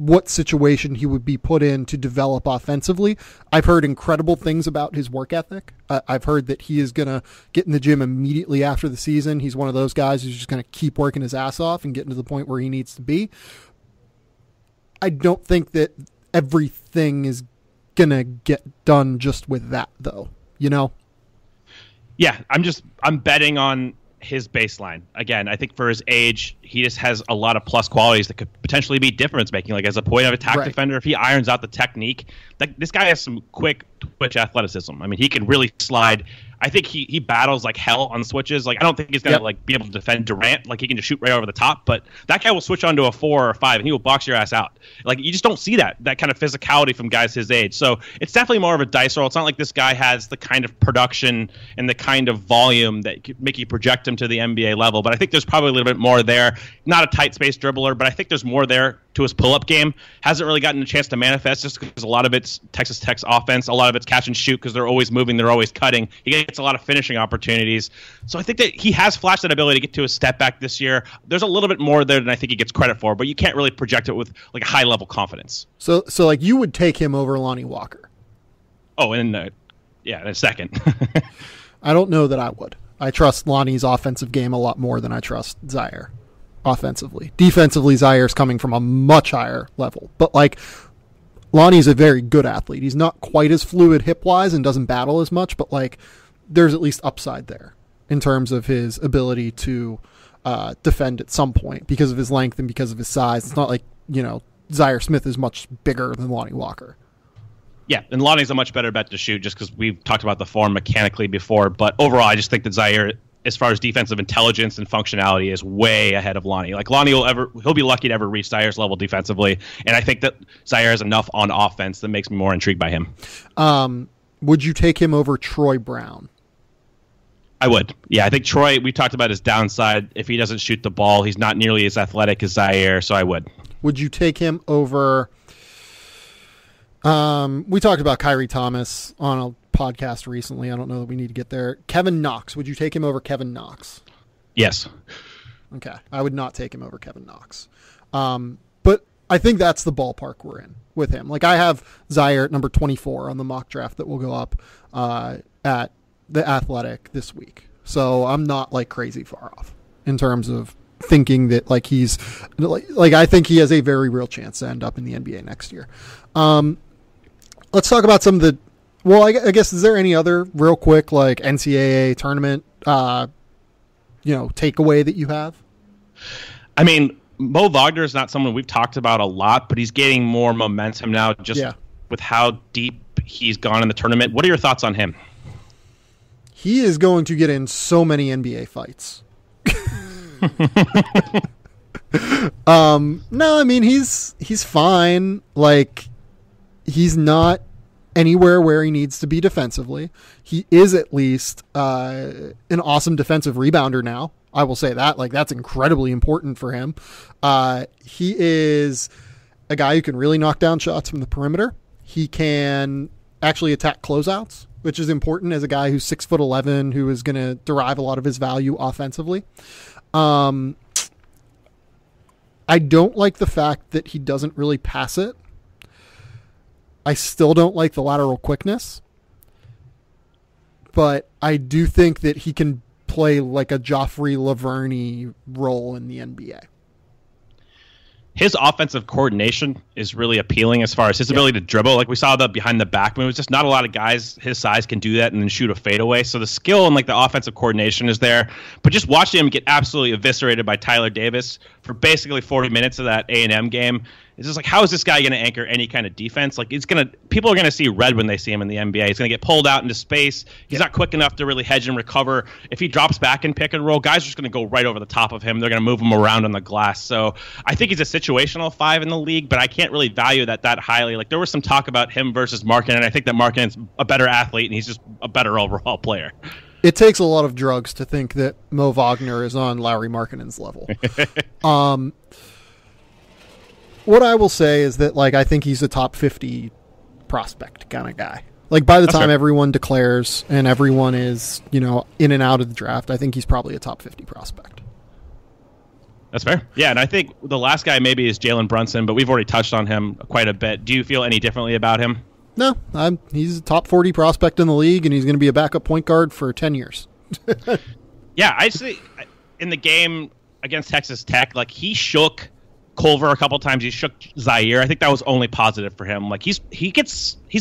Speaker 1: what situation he would be put in to develop offensively. I've heard incredible things about his work ethic. I've heard that he is going to get in the gym immediately after the season. He's one of those guys who's just going to keep working his ass off and getting to the point where he needs to be. I don't think that everything is going to get done just with that, though, you know?
Speaker 2: Yeah, I'm betting on his baseline. Again, I think for his age, he just has a lot of plus qualities that could potentially be difference making. Like as a point of attack defender, if he irons out the technique, like this guy has some quick twitch athleticism. I mean, he can really slide. I think he battles like hell on switches. Like I don't think he's gonna like be able to defend Durant. Like he can just shoot right over the top. But that guy will switch onto a 4 or a 5 and he will box your ass out. Like you just don't see that kind of physicality from guys his age. So it's definitely more of a dice roll. It's not like this guy has the kind of production and the kind of volume that could make you project him to the NBA level. But I think there's probably a little bit more there. Not a tight space dribbler, but I think there's more there to his pull-up game. Hasn't really gotten a chance to manifest just because a lot of it's Texas Tech's offense. A lot of it's catch and shoot because they're always moving, they're always cutting. He gets a lot of finishing opportunities. So I think that he has flashed that ability to get to a step back this year. There's a little bit more there than I think he gets credit for, but you can't really project it with like a high-level confidence.
Speaker 1: So like you would take him over Lonnie Walker?
Speaker 2: Oh, in a second.
Speaker 1: I don't know that I would. I trust Lonnie's offensive game a lot more than I trust Zhaire. Offensively. Defensively, Zaire's coming from a much higher level. But, like, Lonnie's a very good athlete. He's not quite as fluid hip-wise and doesn't battle as much, but, like, there's at least upside there in terms of his ability to defend at some point because of his length and because of his size. It's not like, you know, Zhaire Smith is much bigger than Lonnie Walker.
Speaker 2: Yeah, and Lonnie's a much better bet to shoot just because we've talked about the form mechanically before. But overall, I just think that Zhaire, as far as defensive intelligence and functionality, is way ahead of Lonnie. Like Lonnie he'll be lucky to ever reach Zaire's level defensively, and I think that Zhaire has enough on offense that makes me more intrigued by him.
Speaker 1: Would you take him over Troy Brown?
Speaker 2: I would. Yeah, I think Troy, we talked about his downside. If he doesn't shoot the ball, he's not nearly as athletic as Zhaire, so I would.
Speaker 1: Would you take him over... we talked about Kyrie Thomas on a podcast recently. I don't know that we need to get there. Kevin Knox. Would you take him over Kevin Knox?
Speaker 2: Yes.
Speaker 1: Okay. I would not take him over Kevin Knox. But I think that's the ballpark we're in with him. Like I have Zhaire at number 24 on the mock draft that will go up at the Athletic this week. So I'm not like crazy far off in terms of thinking that like he's like I think he has a very real chance to end up in the NBA next year. Let's talk about some of the, well, I guess, is there any other real quick, like NCAA tournament, takeaway that you have?
Speaker 2: I mean, Moe Wagner is not someone we've talked about a lot, but he's gaining more momentum now just with how deep he's gone in the tournament. What are your thoughts on him?
Speaker 1: He is going to get in so many NBA fights. No, I mean, he's fine. Like, he's not anywhere where he needs to be defensively. He is at least an awesome defensive rebounder now. I will say that. Like, that's incredibly important for him. He is a guy who can really knock down shots from the perimeter. He can actually attack closeouts, which is important as a guy who's 6'11", who is going to derive a lot of his value offensively. I don't like the fact that he doesn't really pass it. I still don't like the lateral quickness, but I do think that he can play like a Joffrey Laverne role in the NBA.
Speaker 2: His offensive coordination is really appealing as far as his ability to dribble. Like we saw the behind the back moves. Just not a lot of guys his size can do that and then shoot a fadeaway. So the skill and like the offensive coordination is there. But just watching him get absolutely eviscerated by Tyler Davis for basically 40 minutes of that A&M game, it's just like, how is this guy going to anchor any kind of defense? Like people are going to see red when they see him in the NBA. He's going to get pulled out into space. He's not quick enough to really hedge and recover. If he drops back in pick and roll, guys are just going to go right over the top of him. They're going to move him around on the glass. So I think he's a situational 5 in the league, but I can't really value that highly. Like there was some talk about him versus Markelle, and I think that Markkellen's a better athlete and he's just a better overall player.
Speaker 1: It takes a lot of drugs to think that Moe Wagner is on Lauri Markkanen's level. What I will say is that, like, I think he's a top 50 prospect kind of guy. Like, by the time everyone declares and everyone is, in and out of the draft, I think he's probably a top 50 prospect.
Speaker 2: That's fair. Yeah, and I think the last guy maybe is Jalen Brunson, but we've already touched on him quite a bit. Do you feel any differently about him?
Speaker 1: No, he's a top 40 prospect in the league, and he's going to be a backup point guard for 10 years.
Speaker 2: Yeah, I see. In the game against Texas Tech, like he shook Culver a couple times. He shook Zhaire. I think that was only positive for him. Like he's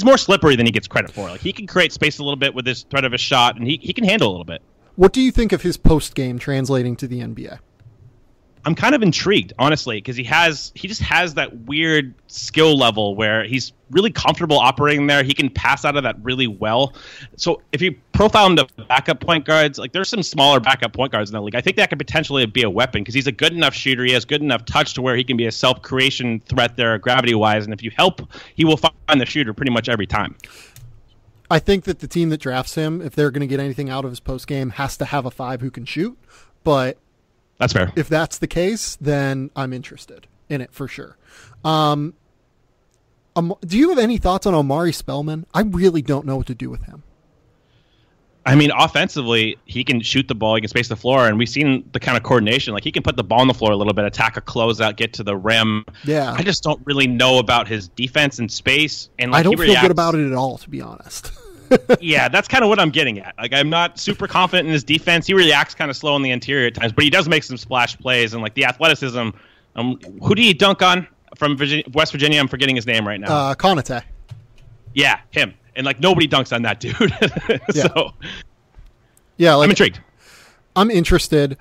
Speaker 2: more slippery than he gets credit for. Like he can create space a little bit with his threat of a shot, and he can handle a little bit.
Speaker 1: What do you think of his post game translating to the NBA?
Speaker 2: I'm kind of intrigued, honestly, because he just has that weird skill level where he's really comfortable operating there. He can pass out of that really well. So if you profile him to backup point guards, like there's some smaller backup point guards in the league. I think that could potentially be a weapon because he's a good enough shooter. He has good enough touch to where he can be a self-creation threat there gravity-wise. And if you help, he will find the shooter pretty much every time.
Speaker 1: I think that the team that drafts him, if they're going to get anything out of his post game, has to have a 5 who can shoot. But
Speaker 2: that's fair.
Speaker 1: If that's the case, then I'm interested in it for sure. Do you have any thoughts on Omari Spellman? I really don't know what to do with him.
Speaker 2: I mean, offensively, he can shoot the ball, he can space the floor, and we've seen the kind of coordination. Like, he can put the ball on the floor a little bit, attack a closeout, get to the rim.
Speaker 1: Yeah.
Speaker 2: I just don't really know about his defense and space. And like,
Speaker 1: I don't feel good about it at all, to be honest.
Speaker 2: Yeah, that's kind of what I'm getting at. Like, I'm not super confident in his defense. He reacts kind of slow in the interior at times, but he does make some splash plays. And, like, the athleticism, who do you dunk on from West Virginia? I'm forgetting his name right now.
Speaker 1: Connaughton.
Speaker 2: Yeah, him. And, like, nobody dunks on that dude.
Speaker 1: Yeah.
Speaker 2: So,
Speaker 1: yeah, like,
Speaker 2: I'm intrigued.
Speaker 1: I'm interested.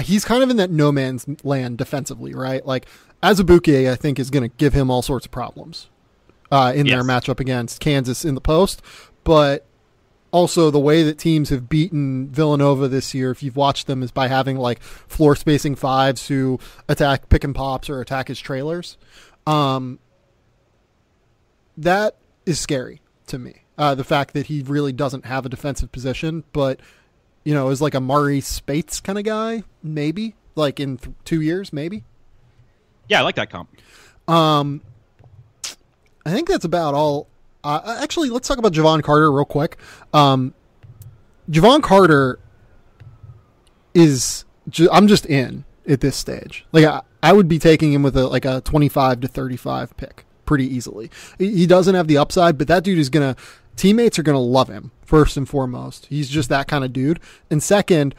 Speaker 1: He's kind of in that no man's land defensively, right? Like, Azubuike, I think, is going to give him all sorts of problems in their matchup against Kansas in the post. But also the way that teams have beaten Villanova this year, if you've watched them, is by having, like, floor spacing 5s who attack pick and pops or attack his trailers. That is scary to me. The fact that he really doesn't have a defensive position, but, you know, is like a Murray Spates kind of guy, maybe, like in 2 years, maybe.
Speaker 2: Yeah, I like that comp.
Speaker 1: I think that's about all. Actually, let's talk about Jevon Carter real quick. Jevon Carter is, I'm just in at this stage. Like, I would be taking him with a 25 to 35 pick pretty easily. He doesn't have the upside, but that dude is teammates are going to love him, first and foremost. He's just that kind of dude. And second,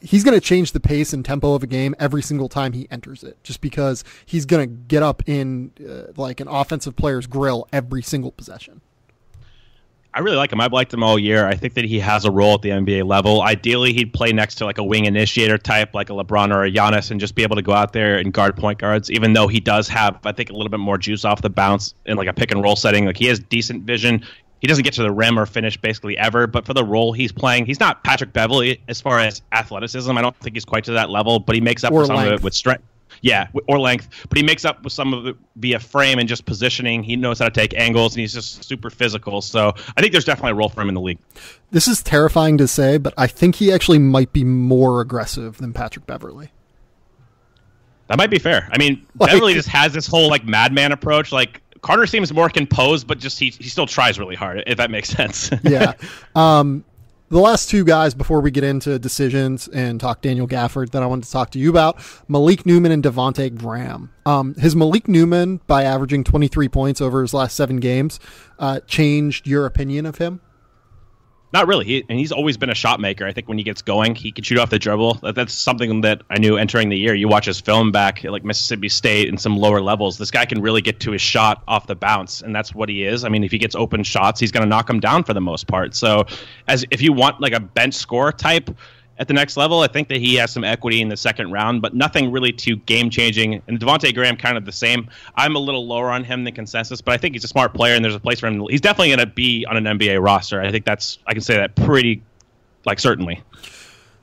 Speaker 1: he's going to change the pace and tempo of a game every single time he enters it, just because he's going to get up in like an offensive player's grill every single possession.
Speaker 2: I really like him. I've liked him all year. I think that he has a role at the NBA level. Ideally, he'd play next to like a wing initiator type, like a LeBron or a Giannis, and just be able to go out there and guard point guards, even though he does have, I think, a little bit more juice off the bounce in like a pick and roll setting. Like, he has decent vision. He doesn't get to the rim or finish basically ever, but for the role he's playing, he's not Patrick Beverley as far as athleticism. I don't think he's quite to that level, but he makes up for some of it with strength. Yeah, or length, but he makes up with some of it via frame and just positioning. He knows how to take angles, and he's just super physical. So I think there's definitely a role for him in the league.
Speaker 1: This is terrifying to say, but I think he actually might be more aggressive than Patrick Beverley.
Speaker 2: That might be fair. I mean, Beverley just has this whole like madman approach. Like, Carter seems more composed, but just he still tries really hard, if that makes sense.
Speaker 1: Yeah. The last two guys before we get into decisions and talk Daniel Gafford that I wanted to talk to you about, Malik Newman and Devonte Graham. Has Malik Newman, by averaging 23 points over his last 7 games, changed your opinion of him?
Speaker 2: Not really. He's always been a shot maker. I think when he gets going, he can shoot off the dribble. That's something that I knew entering the year. You watch his film back at like Mississippi State and some lower levels. This guy can really get to his shot off the bounce, and that's what he is. I mean, if he gets open shots, he's going to knock them down for the most part. So if you want like a bench score type at the next level, I think that he has some equity in the second round, but nothing really too game-changing. And Devonte Graham, kind of the same. I'm a little lower on him than consensus, but I think he's a smart player, and there's a place for him. He's definitely going to be on an NBA roster. I think I can say that pretty, like, certainly.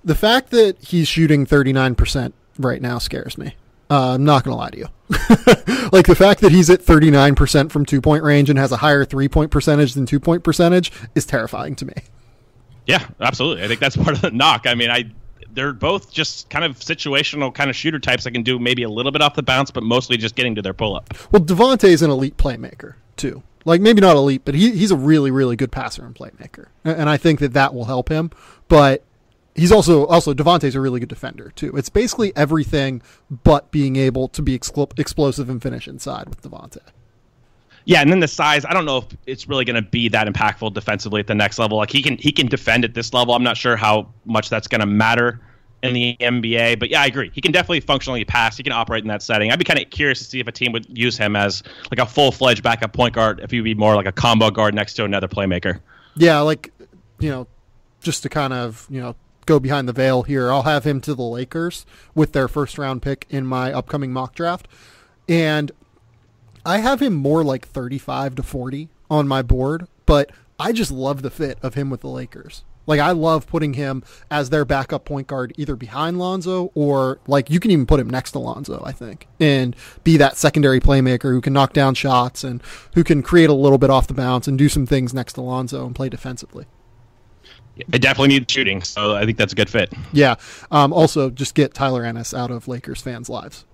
Speaker 1: The fact that he's shooting 39% right now scares me. I'm not going to lie to you. Like, the fact that he's at 39% from 2-point range and has a higher 3-point percentage than 2-point percentage is terrifying to me. Yeah,
Speaker 2: absolutely. I think that's part of the knock. I mean, they're both just kind of situational kind of shooter types that can do maybe a little bit off the bounce, but mostly just getting to their pull-up.
Speaker 1: Well, Devontae's an elite playmaker, too. Like, maybe not elite, but he's a really, really good passer and playmaker. And I think that will help him. But he's also Devonte's a really good defender too. It's basically everything but being able to be explosive and finish inside with Devonte.
Speaker 2: Yeah, and then the size, I don't know if it's really going to be that impactful defensively at the next level. Like he can defend at this level. I'm not sure how much that's going to matter in the NBA, but yeah, I agree. He can definitely functionally pass. He can operate in that setting. I'd be kind of curious to see if a team would use him as like a full-fledged backup point guard, if he would be more like a combo guard next to another playmaker.
Speaker 1: Yeah, like, just to kind of, go behind the veil here, I'll have him to the Lakers with their first-round pick in my upcoming mock draft. And I have him more like 35 to 40 on my board, but I just love the fit of him with the Lakers. Like, I love putting him as their backup point guard either behind Lonzo or, like, you can even put him next to Lonzo, I think, and be that secondary playmaker who can knock down shots and who can create a little bit off the bounce and do some things next to Lonzo and play defensively.
Speaker 2: It definitely needs shooting, so I think that's a good fit.
Speaker 1: Yeah. Also, just get Tyler Ennis out of Lakers fans' lives.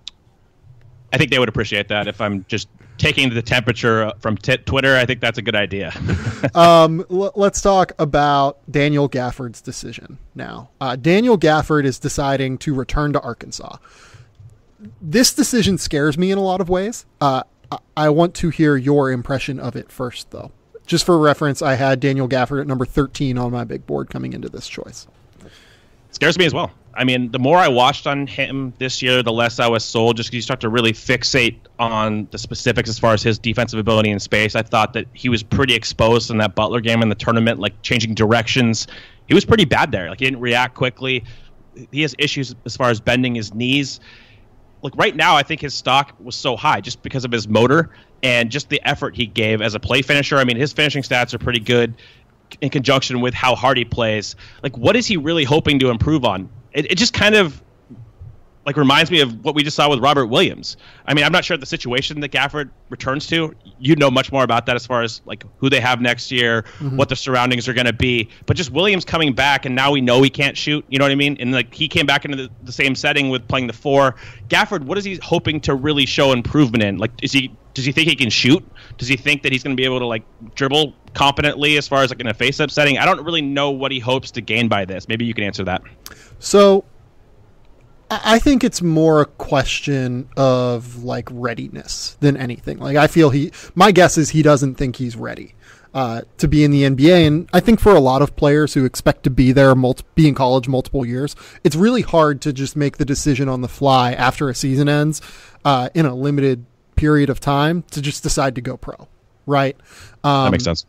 Speaker 2: I think they would appreciate that. If I'm just taking the temperature from Twitter, I think that's a good idea.
Speaker 1: Let's talk about Daniel Gafford's decision now. Daniel Gafford is deciding to return to Arkansas. This decision scares me in a lot of ways. I want to hear your impression of it first, though. Just for reference, I had Daniel Gafford at number 13 on my big board coming into this choice.
Speaker 2: It scares me as well. I mean, the more I watched on him this year, the less I was sold, just because you start to really fixate on the specifics as far as his defensive ability in space. I thought that he was pretty exposed in that Butler game in the tournament, like changing directions. He was pretty bad there. Like, he didn't react quickly. He has issues as far as bending his knees. Like, right now, I think his stock was so high just because of his motor and just the effort he gave as a play finisher. I mean, his finishing stats are pretty good in conjunction with how hard he plays. Like, what is he really hoping to improve on? It just kind of like reminds me of what we just saw with Robert Williams. I mean, I'm not sure the situation that Gafford returns to. You know much more about that as far as like who they have next year, what the surroundings are going to be. But just Williams coming back, and now we know he can't shoot. You know what I mean? And like he came back into the same setting with playing the four. Gafford, what is he hoping to really show improvement in? Like, does he think he can shoot? Does he think that he's going to be able to like dribble competently as far as like in a face-up setting? I don't really know what he hopes to gain by this. Maybe you can answer that.
Speaker 1: So I think it's more a question of like readiness than anything. Like, I feel my guess is he doesn't think he's ready to be in the NBA. And I think for a lot of players who expect to be there, be in college multiple years, it's really hard to just make the decision on the fly after a season ends in a limited period of time to just decide to go pro. Right.
Speaker 2: That makes sense.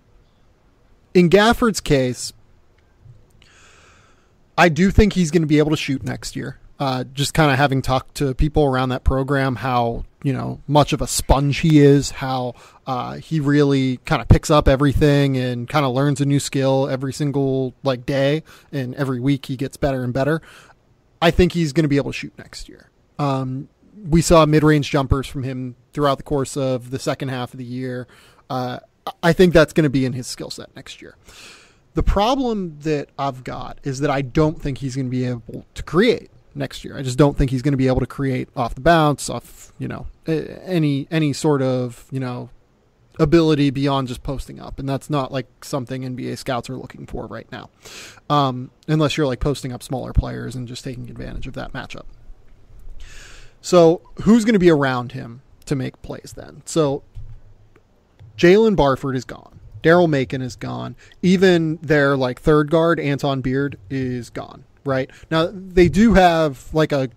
Speaker 1: In Gafford's case, I do think he's going to be able to shoot next year. Just kind of having talked to people around that program, how, much of a sponge he is, how he really kind of picks up everything and kind of learns a new skill every single like day, and every week he gets better and better. I think he's going to be able to shoot next year. We saw mid-range jumpers from him throughout the course of the second half of the year. I think that's going to be in his skill set next year. The problem that I've got is that I don't think he's going to be able to create next year. I just don't think he's going to be able to create off the bounce, off, any sort of, ability beyond just posting up. And that's not like something NBA scouts are looking for right now. Unless you're like posting up smaller players and just taking advantage of that matchup. So who's going to be around him to make plays then? So Jalen Barford is gone. Daryl Macon is gone. Even their like third guard, Anton Beard, is gone. Right now, they do have like a,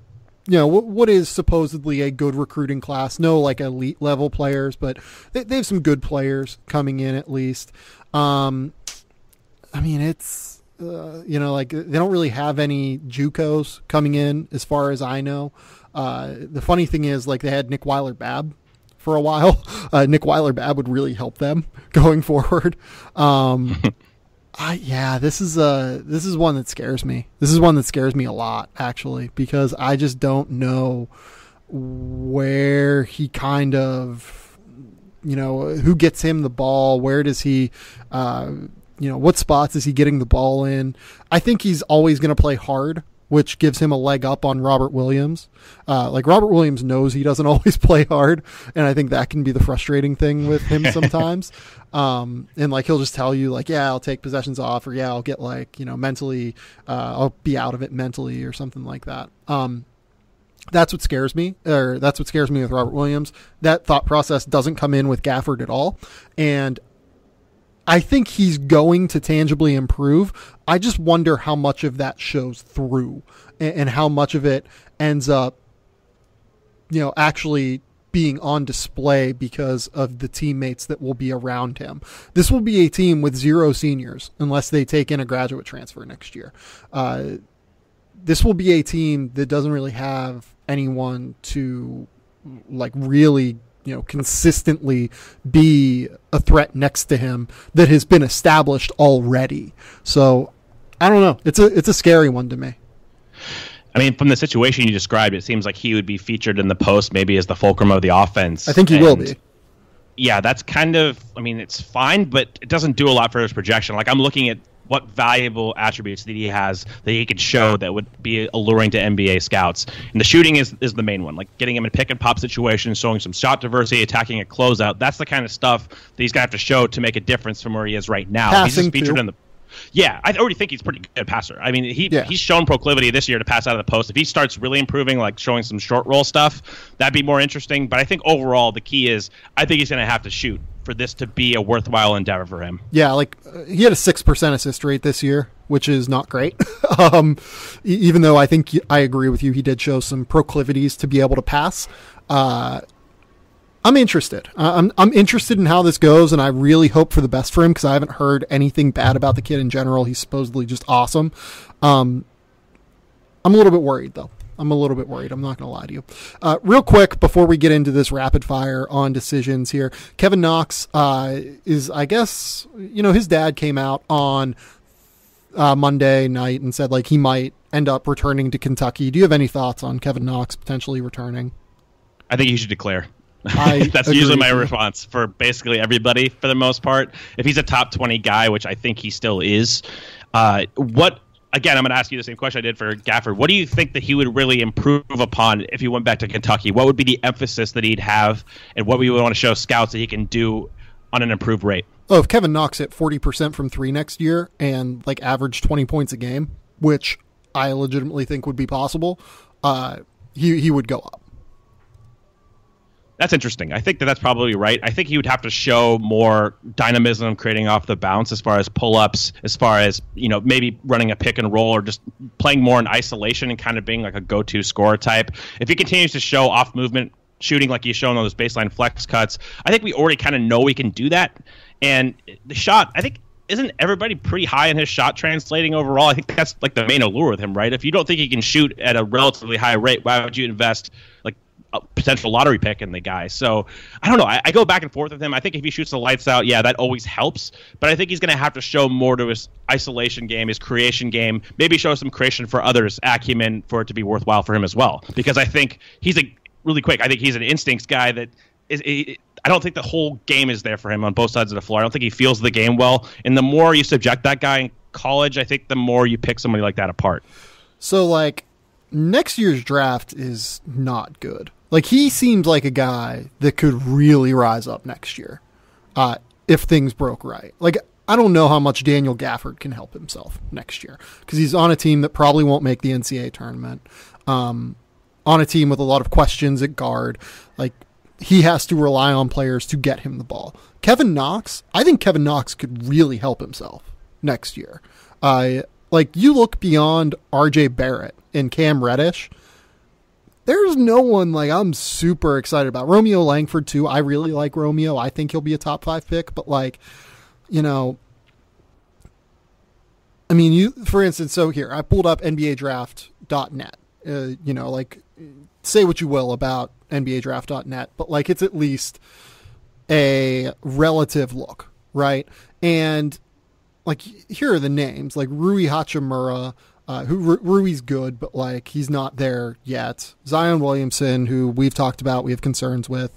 Speaker 1: what is supposedly a good recruiting class. No like elite level players, but they have some good players coming in at least. I mean, it's like they don't really have any JUCOs coming in as far as I know. The funny thing is, like, they had Nick Weiler-Babb for a while. Nick Weiler-Babb would really help them going forward. This is one that scares me. This is one that scares me a lot, actually, because I just don't know where he kind of, who gets him the ball. Where does he, what spots is he getting the ball in? I think he's always going to play hard which gives him a leg up on Robert Williams. Robert Williams knows he doesn't always play hard, and I think that can be the frustrating thing with him sometimes. And he'll just tell you I'll take possessions off, or I'll get mentally, I'll be out of it mentally or something like that. That's what scares me, or that's what scares me with Robert Williams. That thought process doesn't come in with Gafford at all. And I think he's going to tangibly improve. I just wonder how much of that shows through and how much of it ends up, actually being on display because of the teammates that will be around him. This will be a team with 0 seniors unless they take in a graduate transfer next year. This will be a team that doesn't really have anyone to really consistently be a threat next to him that has been established already. So I don't know. It's a scary one to me.
Speaker 2: I mean, from the situation you described, it seems like he would be featured in the post maybe as the fulcrum of the offense.
Speaker 1: I think he will be.
Speaker 2: Yeah, that's kind of, it's fine, but it doesn't do a lot for his projection. I'm looking at what valuable attributes that he has that he could show that would be alluring to NBA scouts. And the shooting is the main one, getting him in pick and pop situations, showing some shot diversity, attacking a closeout. That's the kind of stuff that he's going to have to show to make a difference from where he is right now.
Speaker 1: Passing
Speaker 2: he's just featured
Speaker 1: too.
Speaker 2: in the... Yeah, I already think he's a pretty good passer. I mean, he's shown proclivity this year to pass out of the post. If he starts really improving, showing some short roll stuff, that'd be more interesting. But I think overall the key is I think he's going to have to shoot for this to be a worthwhile endeavor for him.
Speaker 1: Yeah, he had a 6% assist rate this year, which is not great. Even though I think I agree with you, he did show some proclivities to be able to pass. I'm interested. I'm interested in how this goes, and I really hope for the best for him because I haven't heard anything bad about the kid in general. He's supposedly just awesome. I'm a little bit worried, though. I'm not going to lie to you. Real quick, before we get into this rapid fire on decisions here, Kevin Knox is, I guess, his dad came out on Monday night and said he might end up returning to Kentucky. Do you have any thoughts on Kevin Knox potentially returning?
Speaker 2: I think he should declare. That's usually my response for basically everybody for the most part. If he's a top 20 guy, which I think he still is, again, I'm going to ask you the same question I did for Gafford. What do you think that he would really improve upon if he went back to Kentucky? What would be the emphasis that he'd have, and what we would want to show scouts that he can do on an improved rate?
Speaker 1: Oh, if Kevin Knox hit 40% from 3 next year and average 20 points a game, which I legitimately think would be possible, he would go up.
Speaker 2: That's interesting. I think that's probably right. I think he would have to show more dynamism creating off the bounce as far as pull-ups, as far as, maybe running a pick and roll or just playing more in isolation and kind of being a go-to scorer type. If he continues to show off-movement shooting like he's shown on those baseline flex cuts, I think we already kind of know he can do that. And the shot, I think, isn't everybody pretty high in his shot translating overall? I think that's the main allure with him, right? If you don't think he can shoot at a relatively high rate, why would you invest a potential lottery pick in the guy? So I don't know. I go back and forth with him. I think if he shoots the lights out, that always helps. But I think he's going to have to show more to his isolation game, his creation game, maybe show some creation for others, acumen, for it to be worthwhile for him as well. Because I think he's I think he's an instincts guy that is. I don't think the whole game is there for him on both sides of the floor. I don't think he feels the game well. And the more you subject that guy in college, I think the more you pick somebody like that apart.
Speaker 1: So next year's draft is not good. He seems like a guy that could really rise up next year if things broke right. I don't know how much Daniel Gafford can help himself next year because he's on a team that probably won't make the NCAA tournament, on a team with a lot of questions at guard. He has to rely on players to get him the ball. Kevin Knox, I think Kevin Knox could really help himself next year. You look beyond RJ Barrett and Cam Reddish, there's no one I'm super excited about. Romeo Langford too. I really like Romeo. I think he'll be a top 5 pick, but for instance, so here, I pulled up NBADraft.net. Say what you will about NBADraft.net, but it's at least a relative look, right? And here are the names, Rui Hachimura, Rui's good, but he's not there yet. Zion Williamson, who we've talked about, we have concerns with.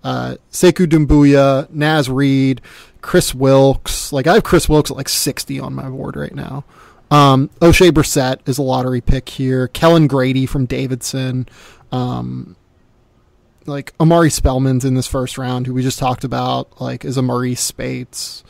Speaker 1: Sekou Doumbouya, Naz Reid, Chris Wilkes. I have Chris Wilkes at 60 on my board right now. O'Shea Brissett is a lottery pick here. Kellen Grady from Davidson. Like Amari Spellman's in this first round, who we just talked about, like is a Maurice Spates.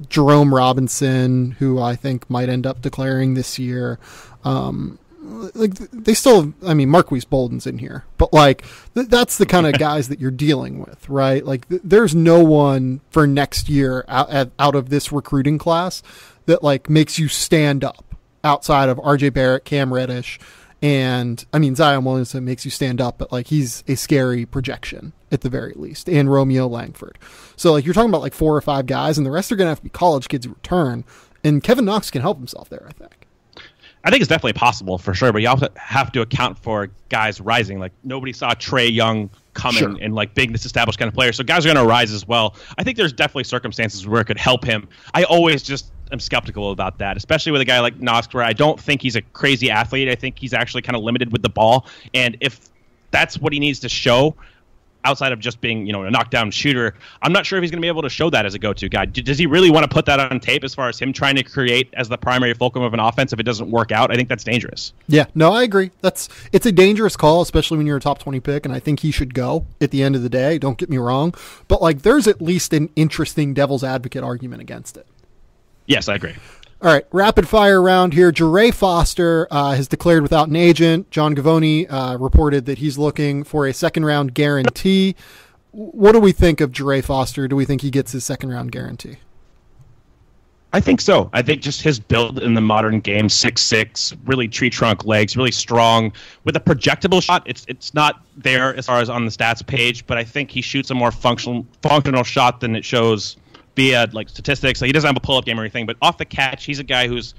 Speaker 1: Jerome Robinson, who I think might end up declaring this year. Like they still, I mean, Marquise Bolden's in here, but like that's the kind of guys that you're dealing with, right? Like there's no one for next year out of this recruiting class that like makes you stand up outside of RJ Barrett, Cam Reddish, and I mean Zion Williamson makes you stand up, but like he's a scary projection at the very least, and Romeo Langford. So like you're talking about like 4 or 5 guys, and the rest are going to have to be college kids who return, and Kevin Knox can help himself there, I think.
Speaker 2: I think it's definitely possible for sure, but you also have to account for guys rising. Like nobody saw Trae Young coming and like being this established kind of player. So guys are going to rise as well. I think there's definitely circumstances where it could help him. I always just am skeptical about that, especially with a guy like Knox, where I don't think he's a crazy athlete. I think he's actually kind of limited with the ball. And if that's what he needs to show, outside of just being, a knockdown shooter, I'm not sure if he's going to be able to show that as a go-to guy. Does he really want to put that on tape as far as him trying to create as the primary fulcrum of an offense if it doesn't work out? I think that's dangerous.
Speaker 1: Yeah, no, I agree. It's a dangerous call, especially when you're a top 20 pick, and I think he should go at the end of the day. Don't get me wrong. But like, there's at least an interesting devil's advocate argument against it.
Speaker 2: Yes, I agree.
Speaker 1: All right, rapid fire round here. Jarae Foster has declared without an agent. John Gavoni reported that he's looking for a second-round guarantee. What do we think of Jarae Foster? Do we think he gets his second-round guarantee?
Speaker 2: I think so. I think just his build in the modern game, 6'6", really tree trunk legs, really strong. With a projectable shot, it's not there as far as on the stats page, but I think he shoots a more functional shot than it shows via like statistics. Like, he doesn't have a pull-up game or anything, but off the catch, he's a guy who's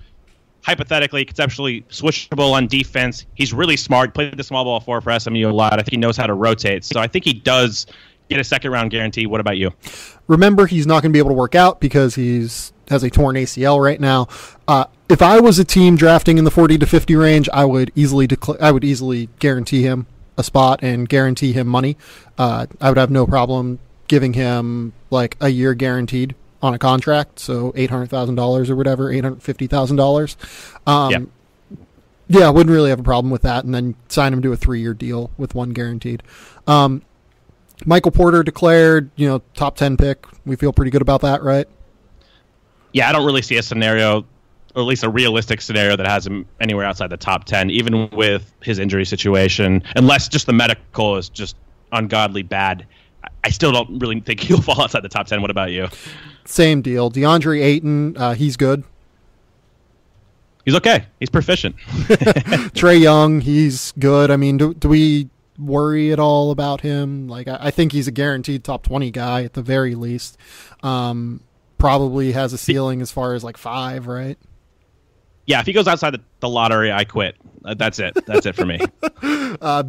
Speaker 2: hypothetically, conceptually switchable on defense. He's really smart. Played the small ball 4 for SMU a lot. I think he knows how to rotate. So I think he does get a second-round guarantee. What about you?
Speaker 1: Remember, he's not going to be able to work out because has a torn ACL right now. If I was a team drafting in the 40 to 50 range, I would easily guarantee him a spot and guarantee him money. I would have no problem giving him like a year guaranteed on a contract, so $800,000 or whatever, $850,000. Yeah, I wouldn't really have a problem with that, and then sign him to a 3-year deal with one guaranteed. Michael Porter declared, top 10 pick. We feel pretty good about that, right?
Speaker 2: Yeah, I don't really see a scenario, or at least a realistic scenario, that has him anywhere outside the top 10, even with his injury situation, unless just the medical is just ungodly bad. I still don't really think he'll fall outside the top 10. What about you?
Speaker 1: Same deal. DeAndre Ayton, he's good.
Speaker 2: He's okay. He's proficient.
Speaker 1: Trae Young, he's good. I mean, do we worry at all about him? Like, I think he's a guaranteed top 20 guy at the very least. Probably has a ceiling as far as like 5, right?
Speaker 2: Yeah, if he goes outside the lottery, I quit. That's it. That's it for me.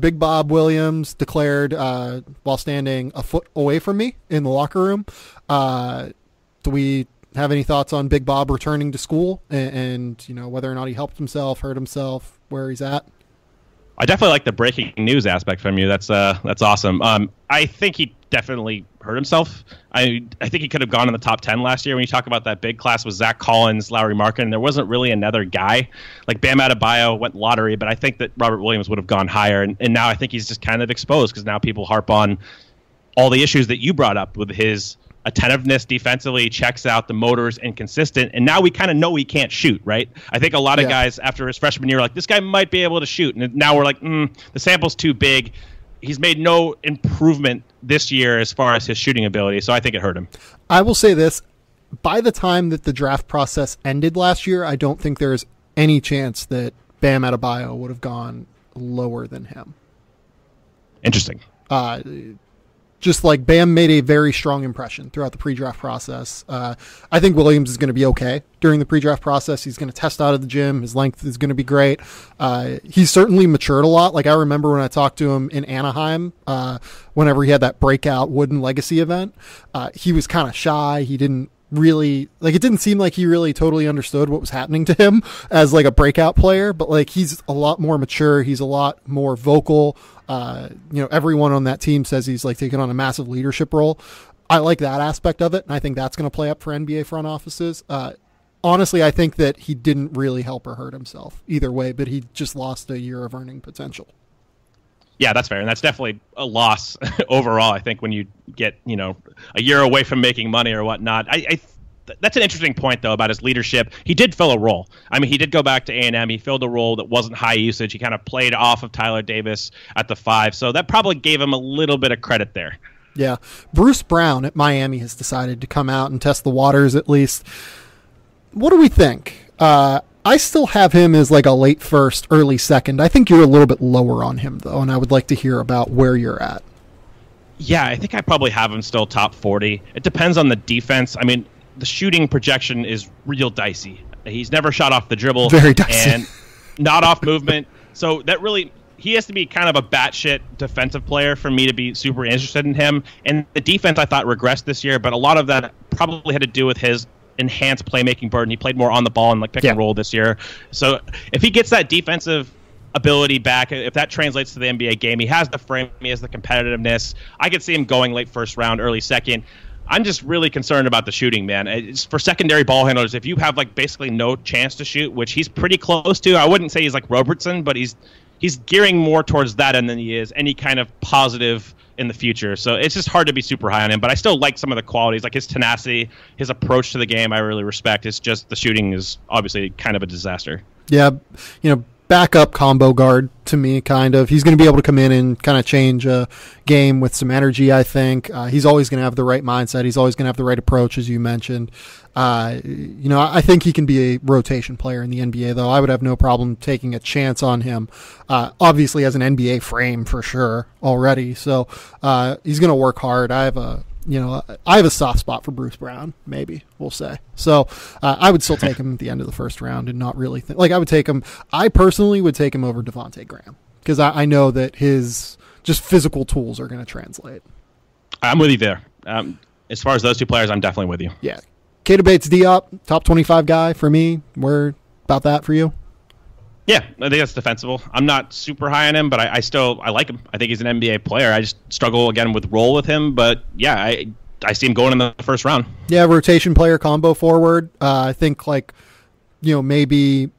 Speaker 1: Big Bob Williams declared while standing a foot away from me in the locker room. Do we have any thoughts on Big Bob returning to school and whether or not he helped himself, hurt himself, where he's at?
Speaker 2: I definitely like the breaking news aspect from you. That's awesome. I think he definitely hurt himself. I think he could have gone in the top 10 last year. When you talk about that big class with Zach Collins, Lauri Markkanen, there wasn't really another guy. Like Bam Adebayo went lottery, but I think that Robert Williams would have gone higher. And now I think he's just kind of exposed because now people harp on all the issues that you brought up with his attentiveness defensively, checks out, the motor's inconsistent, and now we kind of know he can't shoot, right? I think a lot of guys after his freshman year are like, this guy might be able to shoot, and now we're like, the sample's too big. He's made no improvement this year as far as his shooting ability, so I think it hurt him.
Speaker 1: I will say this. By the time that the draft process ended last year, I don't think there's any chance that Bam Adebayo would have gone lower than him.
Speaker 2: Interesting.
Speaker 1: Just like Bam made a very strong impression throughout the pre-draft process. I think Williams is going to be okay during the pre-draft process. He's going to test out of the gym. His length is going to be great. He's certainly matured a lot. Like I remember when I talked to him in Anaheim, whenever he had that breakout Wooden Legacy event, he was kind of shy. He didn't really, like, it didn't seem like he really totally understood what was happening to him as like a breakout player, but like he's a lot more mature. He's a lot more vocal. Everyone on that team says he's like taking on a massive leadership role. I like that aspect of it, and I think that's going to play up for NBA front offices. honestly, I think that he didn't really help or hurt himself either way, but he just lost a year of earning potential.
Speaker 2: Yeah, that's fair, and that's definitely a loss overall. I think when you get a year away from making money or whatnot, that's an interesting point though about his leadership. He did fill a role. I mean, he did go back to A&M. He filled a role that wasn't high usage. He kind of played off of Tyler Davis at the 5, so that probably gave him a little bit of credit there.
Speaker 1: Yeah, Bruce Brown at Miami has decided to come out and test the waters at least. What do we think? I still have him as like a late first, early second. I think you're a little bit lower on him, though, and I would like to hear about where you're at.
Speaker 2: Yeah, I think I probably have him still top 40. It depends on the defense. I mean, the shooting projection is real dicey. He's never shot off the dribble.
Speaker 1: Very dicey.
Speaker 2: And not off movement. So that really, he has to be kind of a batshit defensive player for me to be super interested in him. And the defense, I thought, regressed this year, but a lot of that probably had to do with his enhanced playmaking burden. He played more on the ball and pick and roll this year. So if he gets that defensive ability back, if that translates to the NBA game, he has the frame, he has the competitiveness. I could see him going late first round, early second. I'm just really concerned about the shooting, man. It's for secondary ball handlers. If you have basically no chance to shoot, which he's pretty close to, I wouldn't say he's like Robertson, but he's gearing more towards that end than he is any kind of positive in the future. So it's just hard to be super high on him, but I still like some of the qualities, like his tenacity, his approach to the game I really respect. It's just the shooting is obviously kind of a disaster.
Speaker 1: Yeah, backup combo guard to me, kind of. He's going to be able to come in and kind of change a game with some energy, I think. He's always going to have the right mindset. He's always going to have the right approach, as you mentioned. I think he can be a rotation player in the NBA, though. I would have no problem taking a chance on him. Obviously, has an NBA frame for sure already, so he's going to work hard. I have a soft spot for Bruce Brown, maybe we'll say. So I would still take him at the end of the first round and not really think I would take him. I personally would take him over Devonte Graham because I know that his just physical tools are going to translate.
Speaker 2: I'm with you there. As far as those two players, I'm definitely with you.
Speaker 1: Yeah. Keita Bates-Diop, top 25 guy for me. Where about that for you?
Speaker 2: Yeah, I think that's defensible. I'm not super high on him, but I like him. I think he's an NBA player. I just struggle again with role with him, but yeah, I see him going in the first round.
Speaker 1: Yeah, rotation player, combo forward. I think maybe